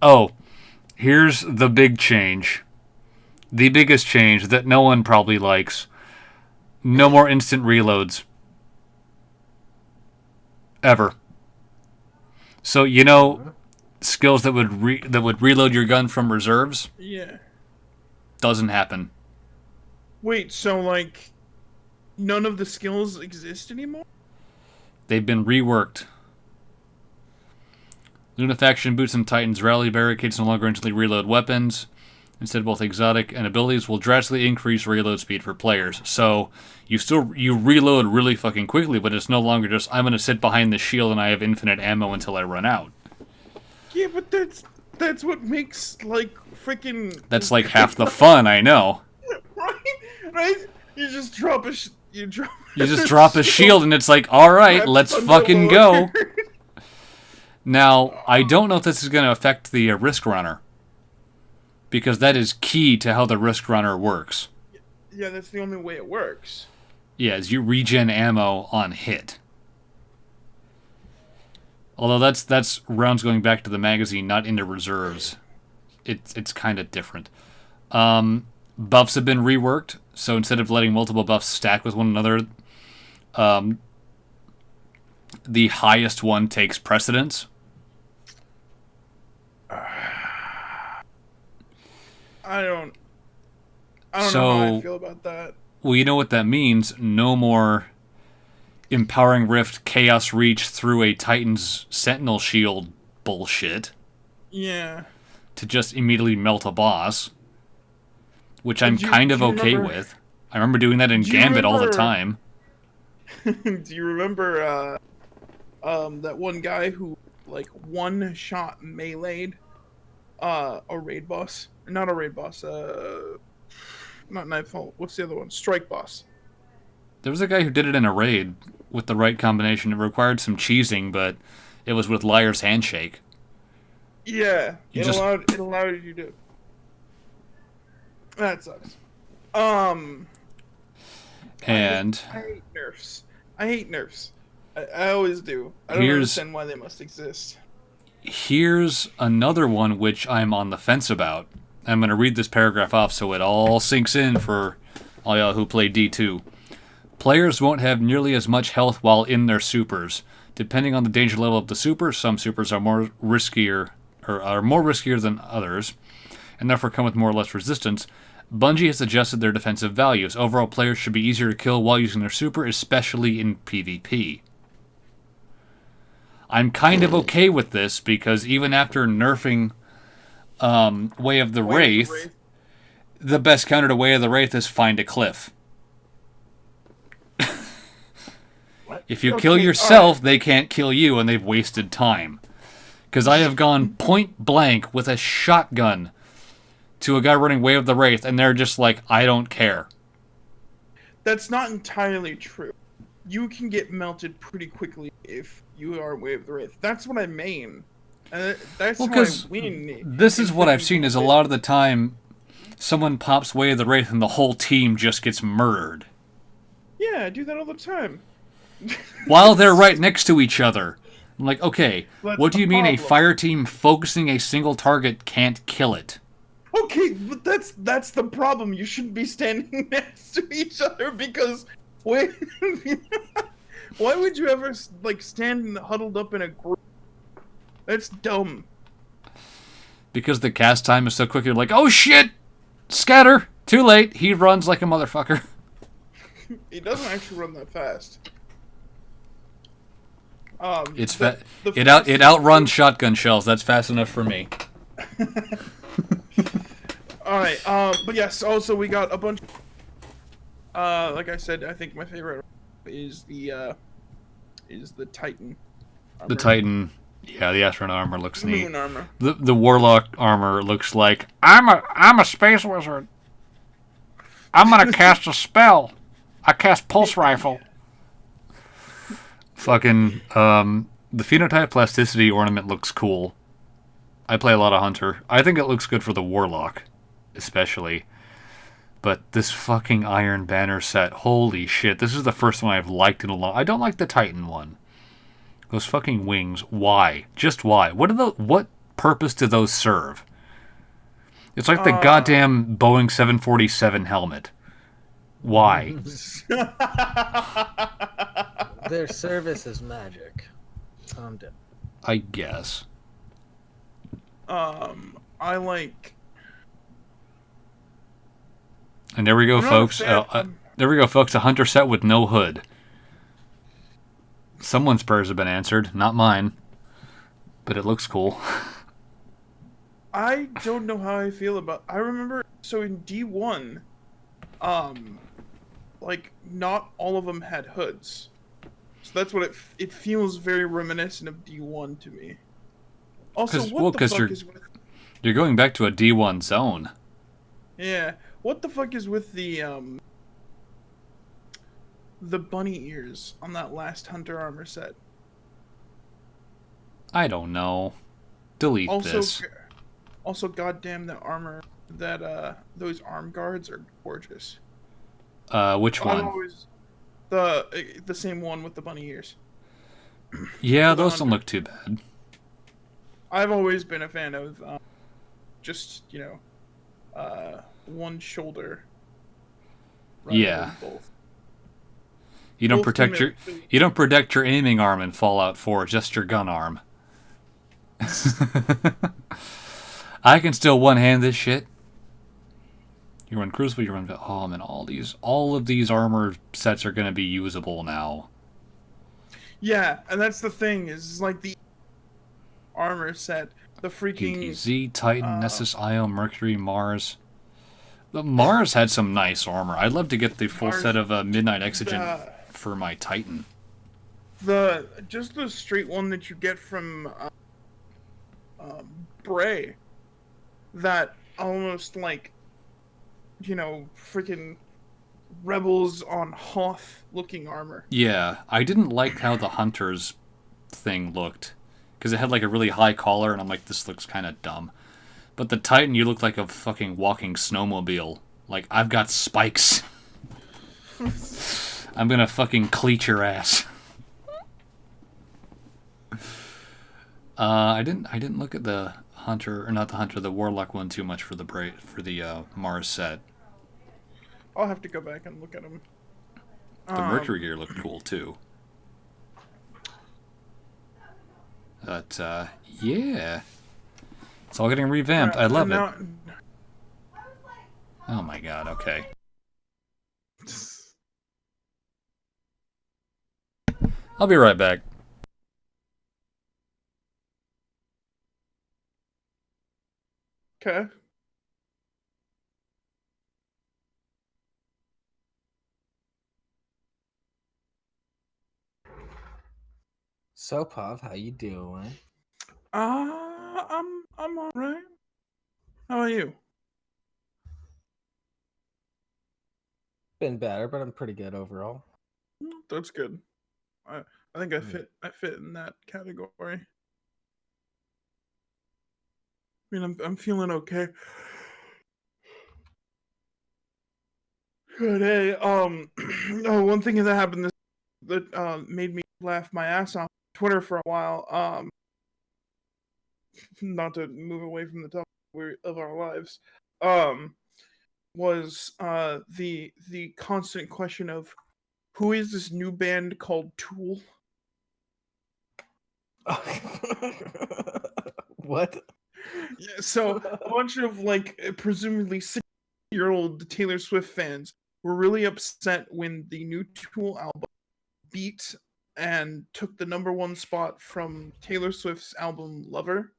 Oh, here's the big change. The biggest change that no one probably likes. No more instant reloads. Ever. So, skills that would reload your gun from reserves? Yeah. Doesn't happen. Wait, so, like, none of the skills exist anymore? They've been reworked. Lunafaction Boots and Titans Rally Barricades no longer instantly reload weapons. Instead, both exotic and abilities will drastically increase reload speed for players. So, you reload really fucking quickly, but it's no longer just, I'm going to sit behind the shield and I have infinite ammo until I run out. Yeah, but that's what makes, like, freaking... That's like half the fun, I know. Right? You just drop a... You just drop a shield and it's like, alright, let's fucking go. Now, I don't know if this is going to affect the Risk Runner, because that is key to how the Risk Runner works. Yeah, that's the only way it works. Yeah, is you regen ammo on hit. Although that's rounds going back to the magazine, not into reserves. It's kind of different. Buffs have been reworked, so instead of letting multiple buffs stack with one another, the highest one takes precedence. I don't know how I feel about that. Well, you know what that means. No more Empowering Rift, Chaos Reach through a Titan's Sentinel Shield bullshit Yeah. to just immediately melt a boss, which I'm kind of okay with. I remember doing that in Gambit all the time. Do you remember that one guy who like one shot meleeed a raid boss? Not a raid boss, not Nightfall. What's the other one? Strike boss. There was a guy who did it in a raid with the right combination. It required some cheesing, but it was with Liar's Handshake. Yeah, it allowed you to. That sucks. And I hate nerfs. I hate nerfs. I always do. I don't understand why they must exist. Here's another one which I'm on the fence about. I'm going to read this paragraph off so it all sinks in for all y'all who play D2. Players won't have nearly as much health while in their supers. Depending on the danger level of the super, some supers are more riskier than others, and therefore come with more or less resistance. Bungie has adjusted their defensive values. Overall, players should be easier to kill while using their super, especially in PvP. I'm kind of okay with this, because even after nerfing Way of the Wraith, the best counter to Way of the Wraith is find a cliff. If you kill yourself, they can't kill you, and they've wasted time. Because I have gone point blank with a shotgun to a guy running Way of the Wraith, and they're just like, I don't care. That's not entirely true. You can get melted pretty quickly if you are Way of the Wraith. That's what I mean. That's how I win. This is what I've seen, is a lot of the time, someone pops Way of the Wraith and the whole team just gets murdered. Yeah, I do that all the time. While they're right next to each other. I'm like, okay, what do you mean a fire team focusing a single target can't kill it? Okay, but that's the problem. You shouldn't be standing next to each other, because why would you ever like stand huddled up in a group? That's dumb. Because the cast time is so quick, you're like, oh shit! Scatter! Too late. He runs like a motherfucker. He doesn't actually run that fast. It outruns shotgun shells. That's fast enough for me. Alright, but yes, also we got a bunch. Like I said, I think my favorite is the Titan armor. The Titan, yeah, the astronaut armor looks neat. Moon armor. The Warlock armor looks like I'm a space wizard. I'm gonna cast a spell. I cast pulse rifle. Fucking the phenotype plasticity ornament looks cool. I play a lot of Hunter. I think it looks good for the Warlock, especially. But this fucking Iron Banner set, holy shit! This is the first one I've liked in a long. I don't like the Titan one. Those fucking wings. Why? Just why? What purpose do those serve? It's like the goddamn Boeing 747 helmet. Why? Their service is magic. Calm down. I guess. I like. And there we go, folks. There we go, folks. A Hunter set with no hood. Someone's prayers have been answered, not mine. But it looks cool. I don't know how I feel about. I remember so in D1, like not all of them had hoods. So that's what it feels very reminiscent of D1 to me. Also, what the fuck is with... You're going back to a D1 zone. Yeah. What the fuck is with the bunny ears on that last Hunter armor set? I don't know. Delete this. Also, goddamn, the armor that those arm guards are gorgeous. Which one? Always the same one with the bunny ears. Yeah, those don't look too bad. I've always been a fan of just one shoulder. Yeah. Both. You don't protect your aiming arm in Fallout 4, just your gun arm. I can still one-hand this shit. You run Crucible, you run... Oh, man, all of these armor sets are going to be usable now. Yeah, and that's the thing, is like the armor set, the freaking ETZ, Titan, Nessus, Io, Mercury, Mars. The Mars had some nice armor. I'd love to get the full Mars, set of Midnight Exigent the for my Titan. just the straight one that you get from Bray, that almost like, you know, freaking Rebels on Hoth looking armor. Yeah, I didn't like how the Hunter's thing looked. Because it had like a really high collar, and I'm like, this looks kind of dumb. But the Titan, you look like a fucking walking snowmobile. Like, I've got spikes. I'm gonna fucking cleat your ass. I didn't look at the Hunter, or not the Hunter, the Warlock one too much for the Mars set. I'll have to go back and look at them. The Mercury gear looked cool too. But yeah, it's all getting revamped. I love it. Oh my god. Okay. I'll be right back. Okay. So, Pav, how you doing? I'm alright. How are you? Been better, but I'm pretty good overall. That's good. I think I fit in that category. I mean, I'm feeling okay. Good. Hey, oh, one thing that happened that made me laugh my ass off on Twitter for a while. Not to move away from the topic of our lives. Was the constant question of who is this new band called Tool? What? Yeah, so a bunch of like presumably 6-year-old Taylor Swift fans were really upset when the new Tool album beat and took the #1 spot from Taylor Swift's album Lover.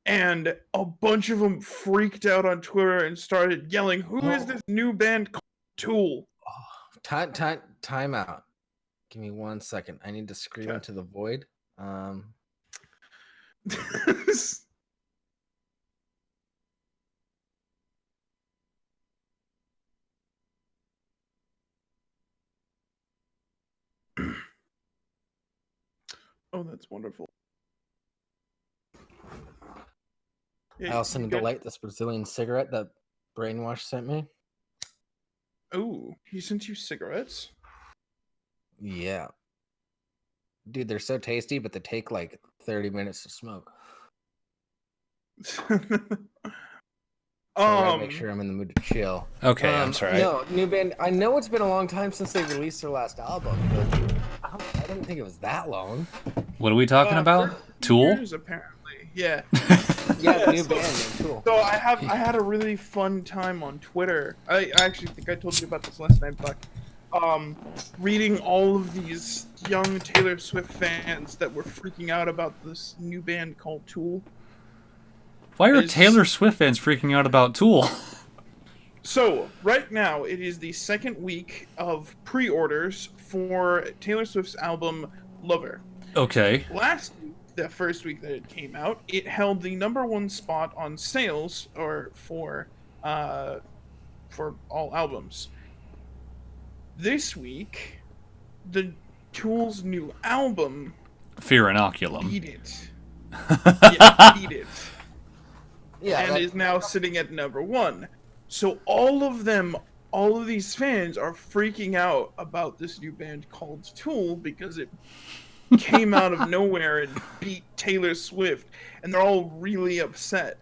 And a bunch of them freaked out on Twitter and started yelling, "Who is this new band called Tool?" Time out. Give me 1 second. I need to scream Okay. into the void. Oh, that's wonderful. I also need to light this Brazilian cigarette that Brainwash sent me. Oh, he sent you cigarettes? Yeah. Dude, they're so tasty, but they take like 30 minutes to smoke. So I gotta make sure I'm in the mood to chill. Okay, I'm sorry. No, new band. I know it's been a long time since they released their last album, but I didn't think it was that long. What are we talking about? Tool? Years, apparently. Yeah. Yeah, new band, Tool. So I had a really fun time on Twitter. I actually think I told you about this last night, Buck. Reading all of these young Taylor Swift fans that were freaking out about this new band called Tool. Why are Taylor Swift fans freaking out about Tool? So, right now, it is the second week of pre-orders for Taylor Swift's album Lover. Okay. Last week, the first week that it came out, it held the #1 spot on sales for all albums. This week, the Tool's new album Fear Inoculum. beat it. Yeah, beat it. Yeah, and is now sitting at #1. So all of these fans are freaking out about this new band called Tool because it came out of nowhere and beat Taylor Swift, and they're all really upset.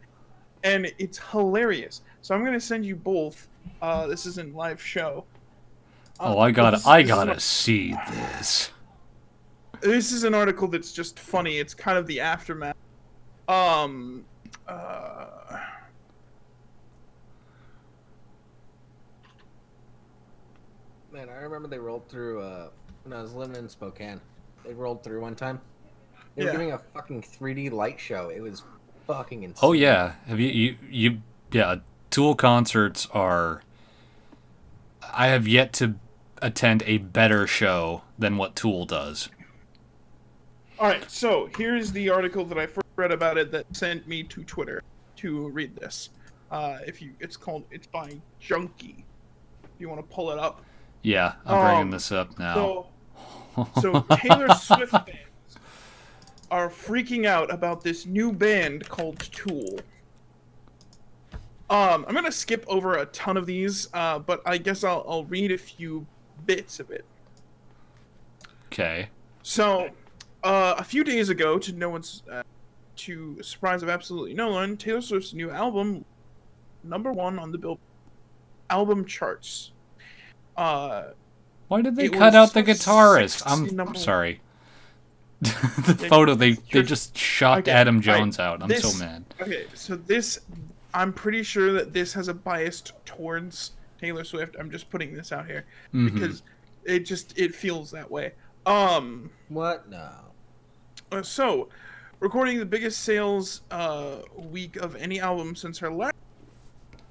And it's hilarious. So I'm gonna send you both. This is in live show. I gotta see this. This is an article that's just funny. It's kind of the aftermath. Man, I remember they rolled through when I was living in Spokane. They rolled through one time. They were Yeah. doing a fucking 3D light show. It was fucking insane. Oh yeah, have you yeah, Tool concerts are. I have yet to attend a better show than what Tool does. All right, so here's the article that I first read about it that sent me to Twitter to read this. It's by Junkie. If you want to pull it up. Yeah, I'm bringing this up now. So Taylor Swift fans are freaking out about this new band called Tool. I'm gonna skip over a ton of these, but I guess I'll read a few bits of it. Okay. So, a few days ago, to the surprise of absolutely no one, Taylor Swift's new album, #1 on the Billboard album charts. Why did they It cut was out the guitarist? 60 I'm sorry. The photo they just shot Okay, Adam alright, Jones out. I'm so mad. Okay, so this, I'm pretty sure that this has a bias towards Taylor Swift. I'm just putting this out here because it feels that way. What? No. So, recording the biggest sales week of any album since her last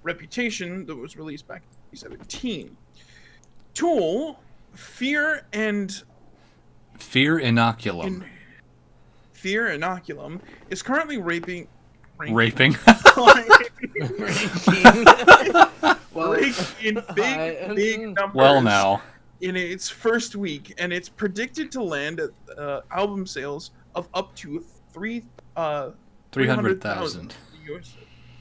Reputation that was released back in 2017. Tool, Fear Inoculum. Fear Inoculum is currently Raping. ranking in big numbers. Well, now. In its first week, and it's predicted to land at album sales of up to 300,000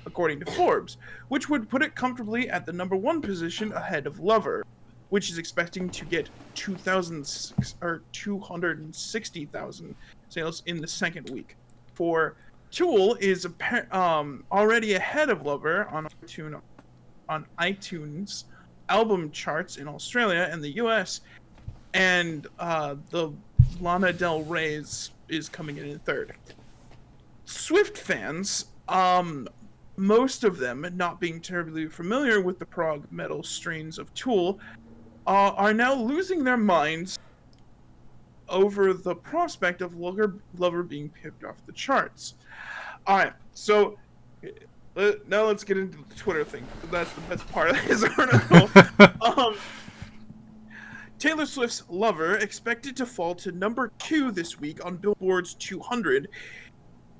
according to Forbes, which would put it comfortably at the #1 position ahead of Lover, which is expecting to get 260,000 sales in the second week. For Tool is already ahead of Lover on iTunes album charts in Australia and the US, and the Lana Del Rey is coming in third. Swift fans, most of them not being terribly familiar with the prog metal strains of Tool, are now losing their minds over the prospect of Lover being picked off the charts. Alright, so now let's get into the Twitter thing. That's the best part of his article. Taylor Swift's Lover expected to fall to #2 this week on Billboard's 200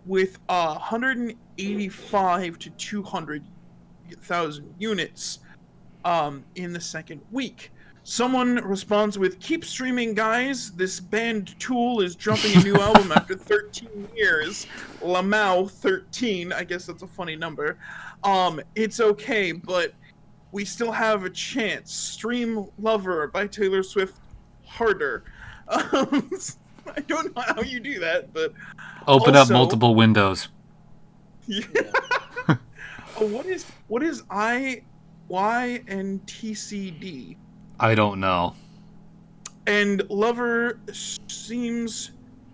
with 185 to 200,000 units in the second week. Someone responds with, "Keep streaming, guys. This band Tool is dropping a new album after 13 years. Lamau 13. I guess that's a funny number. It's okay, but we still have a chance. Stream Lover by Taylor Swift harder." I don't know how you do that, but Open up multiple windows. Yeah. What is IYNTCD? I don't know. And Lover seems...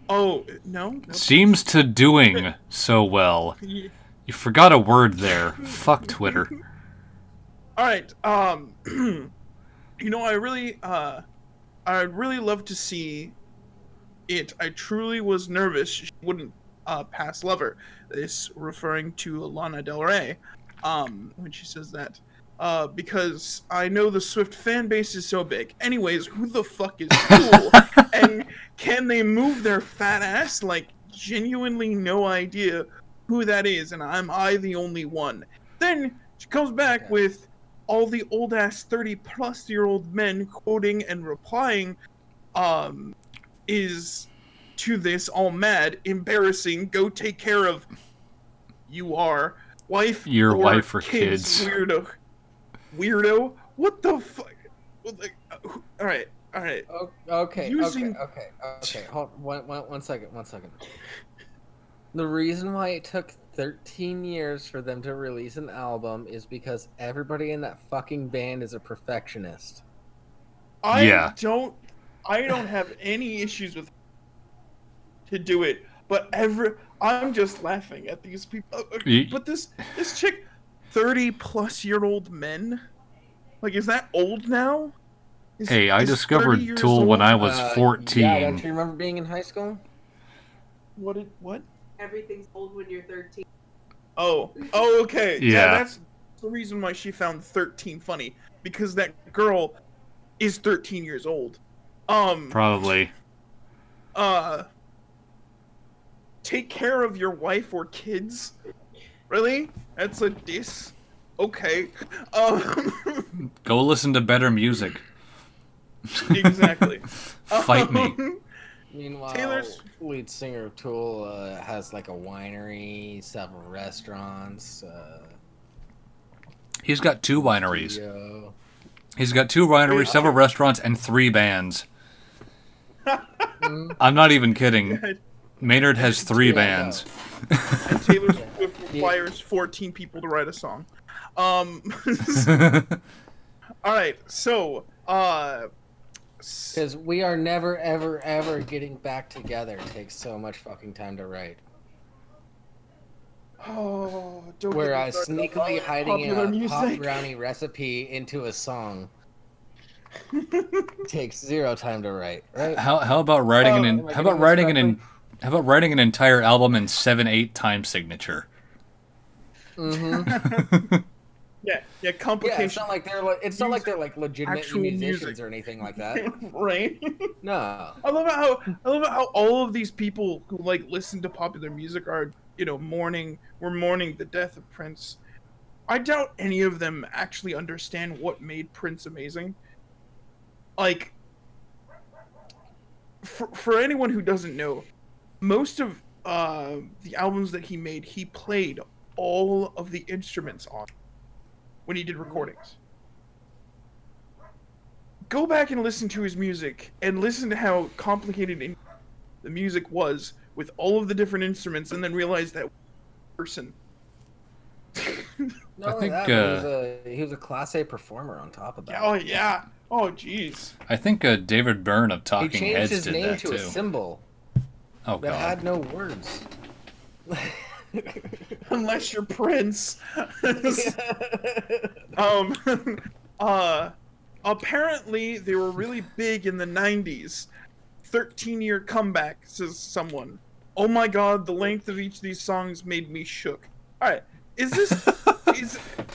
Oh, no? Seems to doing so well. Yeah. You forgot a word there. Fuck Twitter. Alright, I really love to see it. I truly was nervous she wouldn't pass Lover. This referring to Lana Del Rey, when she says that. Because I know the Swift fan base is so big. Anyways, who the fuck is Tool? And can they move their fat ass? Like, genuinely no idea who that is, and am I the only one? Then she comes back with all the old ass 30-plus-year-old men quoting and replying, is to this all mad, embarrassing, go take care of your wife or kids. Weirdo. What the fuck? All right. Okay. Hold one second. The reason why it took 13 years for them to release an album is because everybody in that fucking band is a perfectionist. I don't have any issues with to do it, but I'm just laughing at these people. But this chick, 30-plus-year-old men, like, is that old now? Hey, I is 30 discovered years Tool when old. I was 14. Yeah, don't you remember being in high school? What? Everything's old when you're 13. Oh, okay. Yeah, Yeah. that's the reason why she found 13 funny, because that girl is 13 years old. Probably. Take care of your wife or kids? Really? That's a diss? Okay. Go listen to better music. Exactly. Fight me. Meanwhile, Taylor's- lead singer of Tool has like a winery, several restaurants. He's got 2 wineries. studio. He's got 2 wineries, Wait, several okay. restaurants, and 3 bands. Mm, I'm not even kidding. Maynard has 3 Yeah, bands. And Taylor Swift requires 14 people to write a song. Alright, so, Because we are never, ever, ever getting back together. It takes so much fucking time to write. oh, don't Where get me started on sneakily hiding popular a pop music. brownie recipe into a song takes 0 time to write, right? How about writing Oh, an am I how about getting this writing correctly? how about writing an entire album in 7/8 time signature? Mm-hmm. Yeah, Yeah, complication. it's not like they're like legitimate Actual musicians music. or anything like that. Right? No. I love how all of these people who like listen to popular music are, mourning the death of Prince. I doubt any of them actually understand what made Prince amazing. Like, for anyone who doesn't know, most of the albums that he made, he played all of the instruments on when he did recordings. Go back and listen to his music and listen to how complicated the music was with all of the different instruments, and then realize that person. Not only think, that, but he was a Class A performer on top of that. Oh yeah. Oh jeez. I think David Byrne of He Talking changed Heads his did name that to too. a symbol Oh that god. had no words. Unless you're Prince. um. Apparently they were really big in the 90s. 13-year comeback, says someone. Oh my god, the length of each of these songs made me shook. Alright,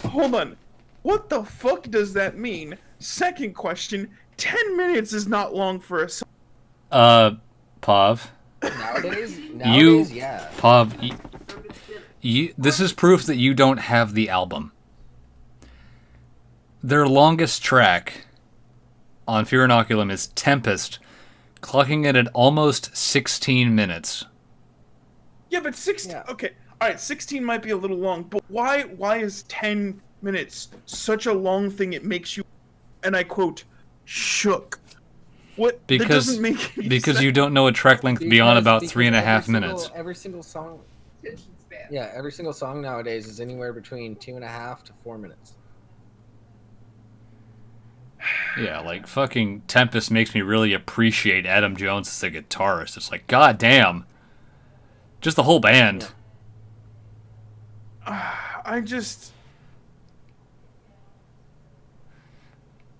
hold on. What the fuck does that mean? Second question, 10 minutes is not long for a song. Pav. Nowadays, yeah. Pav, this is proof that you don't have the album. Their longest track on Fear Inoculum is Tempest, clocking it at almost 16 minutes. Yeah, but 16. Yeah. Okay, all right. 16 might be a little long, but why is 10 minutes such a long thing? It makes you, and I quote, shook. What? That Because doesn't make any because sense. you don't know a track length beyond about Because 3.5 minutes. Every single song, Attention span. yeah, every single song nowadays is anywhere between 2.5 to 4 minutes. Yeah, like fucking Tempest makes me really appreciate Adam Jones as a guitarist. It's like, god damn. Just the whole band. I just.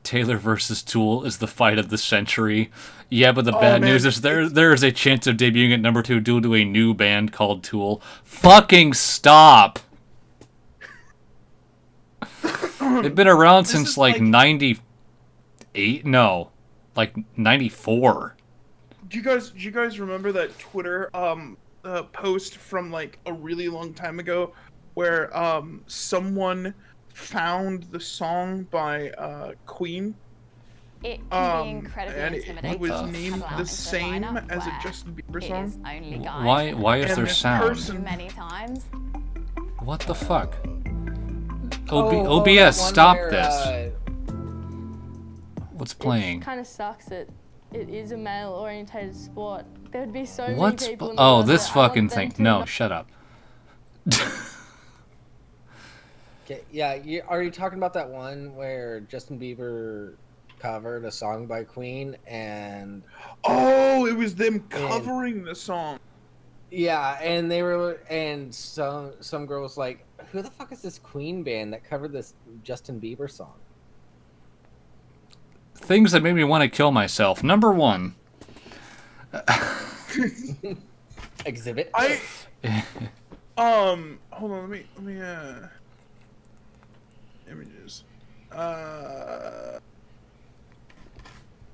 Taylor versus Tool is the fight of the century. Yeah, but the Oh, bad man, news is there is a chance of debuting at number 2 due to a new band called Tool. Fucking stop! They've been around This since is like like- 98? No. Like 94. Do you guys remember that Twitter post from like a really long time ago, where someone found the song by Queen. It can be incredibly And intimidating. it was to named have the a same lineup as a where Justin Bieber it song. is only guys Why is And there this sound? person- many times. What the fuck? that OBS, one stop where, this. What's playing? It kind of sucks that it is a male-orientated sport. There would be so many What's people in the oh world this that I want fucking them thing? to No, know. shut up. Okay, yeah, are you talking about that one where Justin Bieber covered a song by Queen and Oh, it was them covering the song. yeah, and they were and some girl was like, "Who the fuck is this Queen band that covered this Justin Bieber song?" things that made me want to kill myself. Number 1. Exhibit. Hold on, let me images.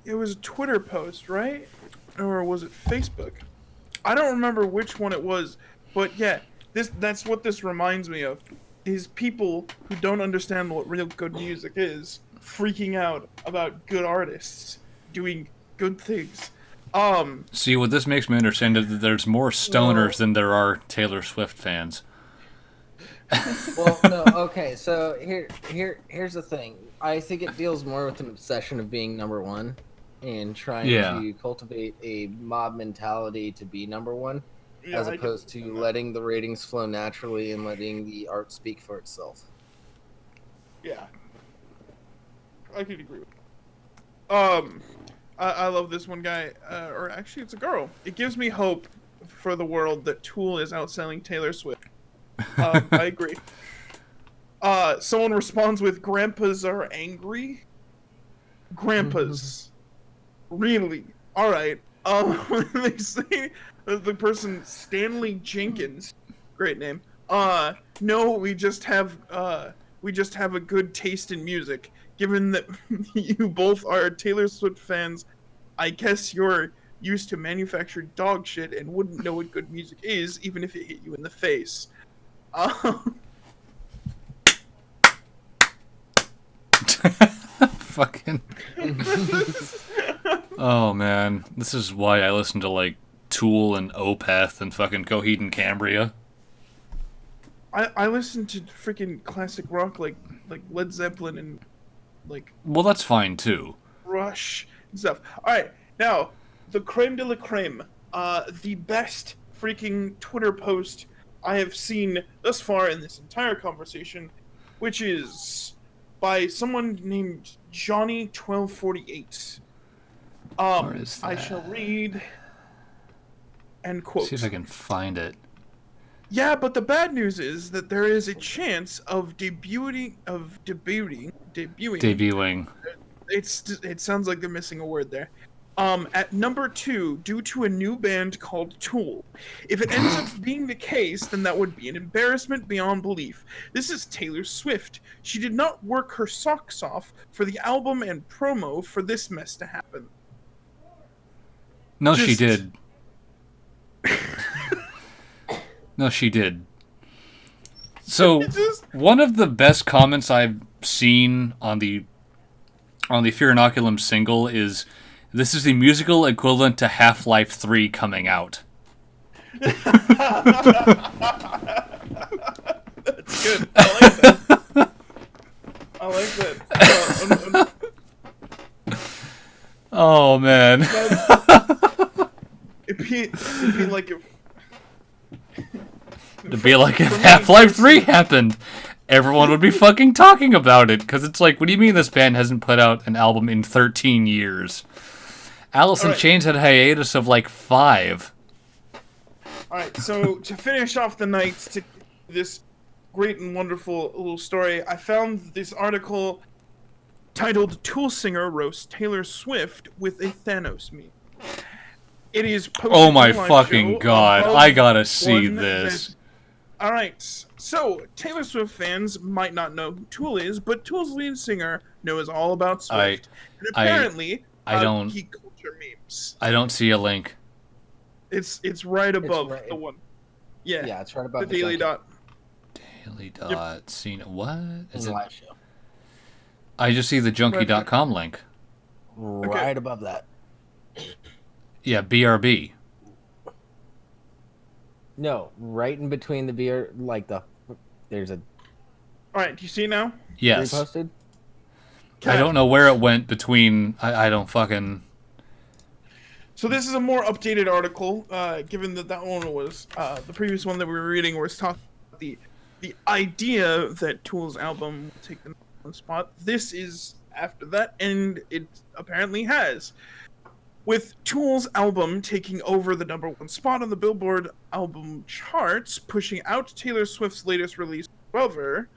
It was a Twitter post, right? Or was it Facebook? I don't remember which one it was, but yeah, that's what this reminds me of. Is people who don't understand what real good music is freaking out about good artists doing good things. See, what this makes me understand is that there's more stoners than there are Taylor Swift fans. Well, no, okay, so here's the thing. I think it deals more with an obsession of being number one and trying to cultivate a mob mentality to be number one, as opposed to letting the ratings flow naturally and letting the art speak for itself. Yeah, I could agree with that. I love this one guy, or actually it's a girl. It gives me hope for the world that Tool is outselling Taylor Swift. I agree. Someone responds with, "Grandpas are angry." Grandpas, really? All right. They say the person Stanley Jenkins, great name. No, we just have a good taste in music. Given that you both are Taylor Swift fans, I guess you're used to manufactured dog shit and wouldn't know what good music is, even if it hit you in the face. Fucking. Oh man, this is why I listen to like Tool and Opeth and fucking Coheed and Cambria. I listen to freaking classic rock like Led Zeppelin and like. Well, that's fine too. Rush and stuff. All right, now the creme de la creme, the best freaking Twitter post I have seen thus far in this entire conversation, which is by someone named Johnny1248. Where is that? I shall read and quote. See if I can find it. Yeah, but the bad news is that there is a chance of debuting. It sounds like they're missing a word there. At number 2, due to a new band called Tool. If it ends up being the case, then that would be an embarrassment beyond belief. This is Taylor Swift. She did not work her socks off for the album and promo for this mess to happen. No, she did. No, she did. So, one of the best comments I've seen on the Fear Inoculum single is, "This is the musical equivalent to Half-Life 3 coming out." That's good. I like that. I like that. Oh man. It'd be like if. It'd be like if Half-Life 3 happened. Everyone would be fucking talking about it, because it's like, what do you mean this band hasn't put out an album in 13 years? Alice in Chains had a hiatus of like 5. Alright, so to finish off the night, to this great and wonderful little story, I found this article titled "Tool Singer Roasts Taylor Swift with a Thanos Meme." It is posted. Oh my on live fucking show god, above I gotta see one this. Alright, so Taylor Swift fans might not know who Tool is, but Tool's lead singer knows all about Swift. And apparently, geek culture memes. I don't see a link. It's right above the one. Yeah, it's right above the Daily Dot. Daily Dot. Seen what? Is it live show? I just see the junkie.com link. Right above that. Yeah, BRB. No, right in between the beer, like there's a. All right, do you see it now? Yes. Reposted? I don't know where it went between. I don't fucking. So this is a more updated article, given that one was the previous one that we were reading was talking about the idea that Tool's album will take the number one spot. This is after that, and it apparently has. With Tool's album taking over the number one spot on the Billboard album charts, pushing out Taylor Swift's latest release, Lover,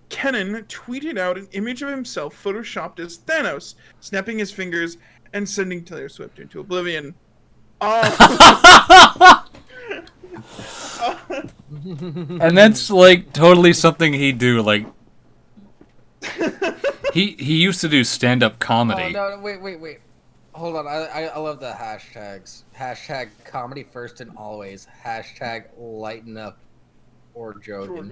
Kenan tweeted out an image of himself photoshopped as Thanos, snapping his fingers and sending Taylor Swift into oblivion. And that's like totally something he'd do. Like he used to do stand-up comedy. Oh, no, wait. Hold on, I love the hashtags. Hashtag comedy first and always. Hashtag lighten up or joking.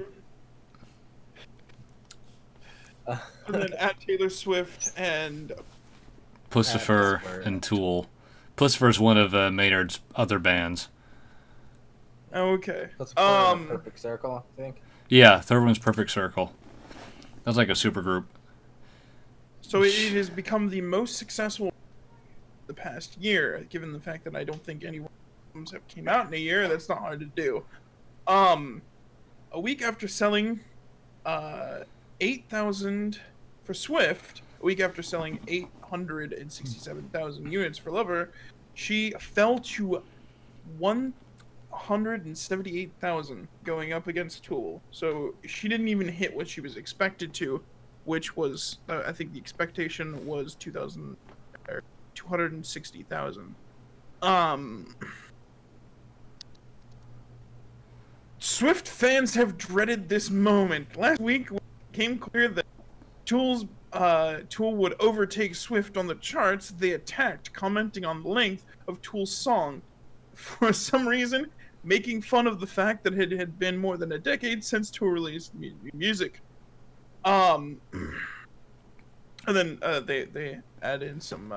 And then at Taylor Swift and Pussifer and Tool. Pussifer's one of Maynard's other bands. Okay. Perfect Circle, I think. Yeah, third one's Perfect Circle. That's like a super group. So it has become the most successful the past year, given the fact that I don't think any albums have came out in a year. That's not hard to do. A week after selling 8,000 for Swift, a week after selling 867,000 units for Lover, she fell to 178,000 going up against Tool. So she didn't even hit what she was expected to, which was, I think the expectation was 260,000. Swift fans have dreaded this moment. Last week, when it became clear that Tool would overtake Swift on the charts, they attacked, commenting on the length of Tool's song. For some reason, making fun of the fact that it had been more than a decade since Tool released music. And then they add in some.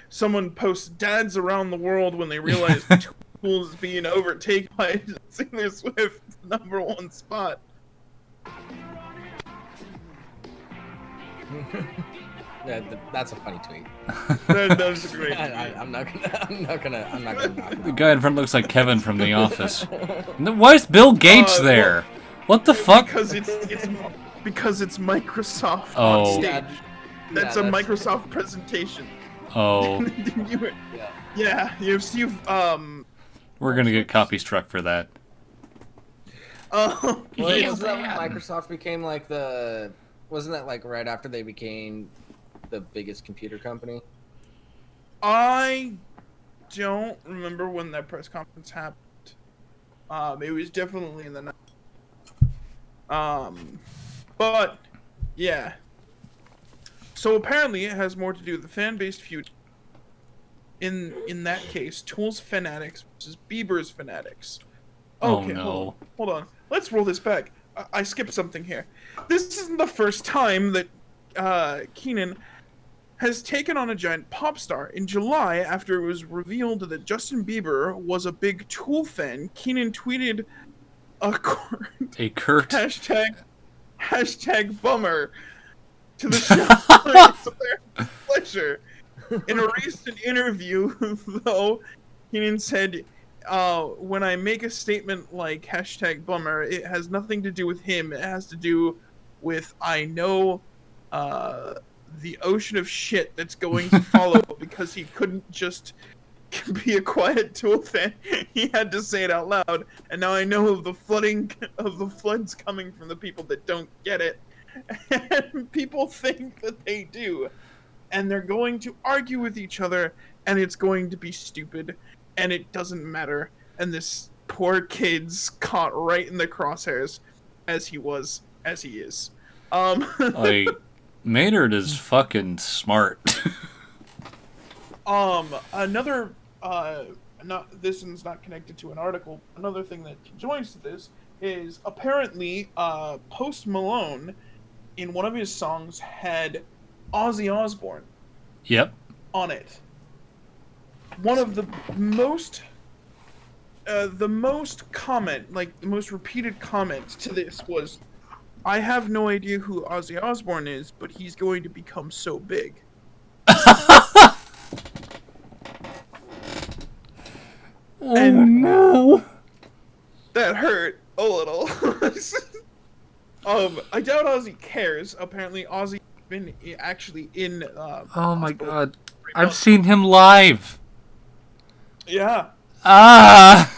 Someone posts dads around the world when they realize Tool is being overtaken by Taylor Swift's #1 spot. Yeah, that's a funny tweet. That was a great tweet. I'm not gonna knock The it guy in front looks like Kevin from The Office. Why is Bill Gates there? What the fuck? Because it's Microsoft Oh. on stage. Yeah, That's a Microsoft presentation. Oh, Yeah, you've we're gonna get copy struck for that. Well, wasn't that when Microsoft became like the? Wasn't that like right after they became the biggest computer company? I don't remember when that press conference happened. It was definitely in the 90s. But yeah. So apparently it has more to do with the fan-based feud. In that case, Tool's fanatics versus Bieber's fanatics. Oh, Okay, no. Hold on. Let's roll this back. I skipped something here. This isn't the first time that Kenan has taken on a giant pop star. In July, after it was revealed that Justin Bieber was a big Tool fan, Kenan tweeted a Kurt hashtag bummer to the show. It's their pleasure. In a recent interview, though, Kenan said, when I make a statement like hashtag bummer, it has nothing to do with him. It has to do with I know the ocean of shit that's going to follow because he couldn't just be a quiet Tool fan. He had to say it out loud, and now I know of the floods coming from the people that don't get it, and people think that they do, and they're going to argue with each other, and it's going to be stupid, and it doesn't matter, and this poor kid's caught right in the crosshairs, as he is. Like, Maynard is fucking smart. Another, this one's not connected to an article. Another thing that joins to this is apparently, Post Malone, in one of his songs, had Ozzy Osbourne. Yep. On it. One of the most repeated comments to this was, I have no idea who Ozzy Osbourne is, but he's going to become so big. And no. That hurt a little. I doubt Ozzy cares. Apparently, Ozzy's been actually in. Oh my god. I've seen him live. Yeah. Ah.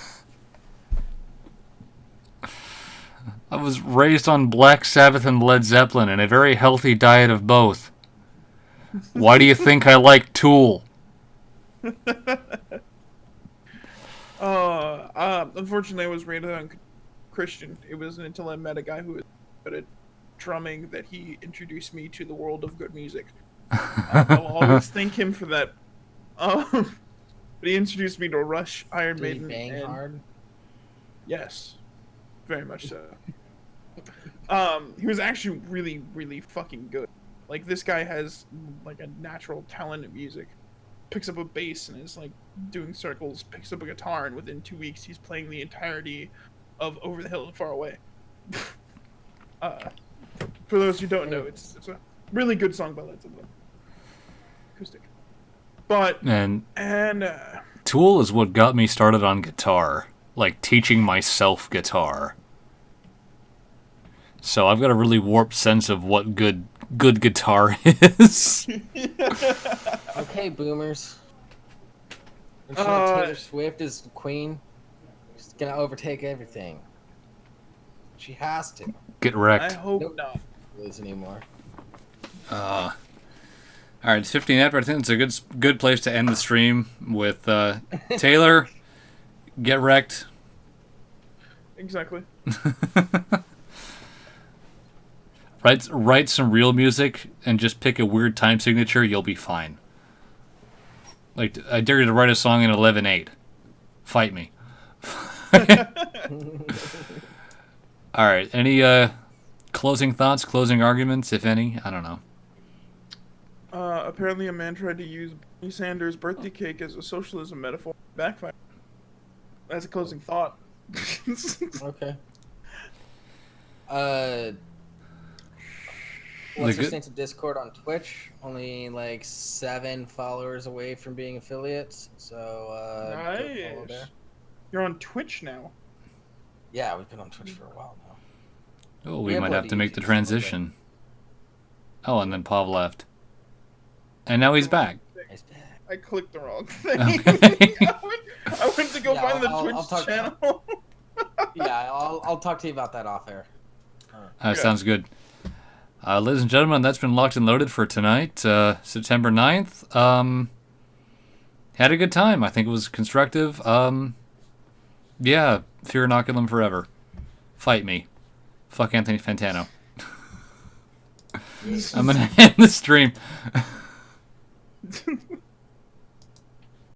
I was raised on Black Sabbath and Led Zeppelin and a very healthy diet of both. Why do you think I like Tool? Unfortunately, I was rated on Christian. It wasn't until I met a guy who was good at drumming that he introduced me to the world of good music. I'll always thank him for that. But he introduced me to Rush, Iron Did he Maiden, bang and hard? yes, very much so. He was actually really, really fucking good. Like, this guy has like a natural talent in music. Picks up a bass and is like doing circles. Picks up a guitar, and within 2 weeks, he's playing the entirety of "Over the Hill and Far Away." For those who don't know, it's a really good song by Led Zeppelin. Acoustic. But And Tool is what got me started on guitar, like teaching myself guitar. So I've got a really warped sense of what good guitar is. Okay, boomers. Don't you know Taylor Swift is queen? She's gonna overtake everything. She has to. Get I wrecked. hope not. Lose anymore. All right, it's 15 after. I think it's a good place to end the stream with Taylor. Get wrecked. Exactly. Write some real music and just pick a weird time signature. You'll be fine. Like, I dare you to write a song in 11/8. Fight me. All right. Any closing thoughts, closing arguments, if any? I don't know. Apparently, a man tried to use Bernie Sanders' birthday cake as a socialism metaphor. Backfire. That's a closing thought. Okay. What's listening to Discord on Twitch? Only like 7 followers away from being affiliates. So go follow there. You're on Twitch now. Yeah, we've been on Twitch for a while now. Oh, we might have to make the transition. Oh, and then Pav left. And now he's back. He's back. I clicked the wrong thing. Okay. I went to go find the Twitch channel. Yeah, I'll talk to you about that off air. Sounds good. Ladies and gentlemen, that's been Locked and Loaded for tonight, September 9th. Had a good time. I think it was constructive. Yeah, fear inoculum forever. Fight me. Fuck Anthony Fantano. I'm going to end the stream.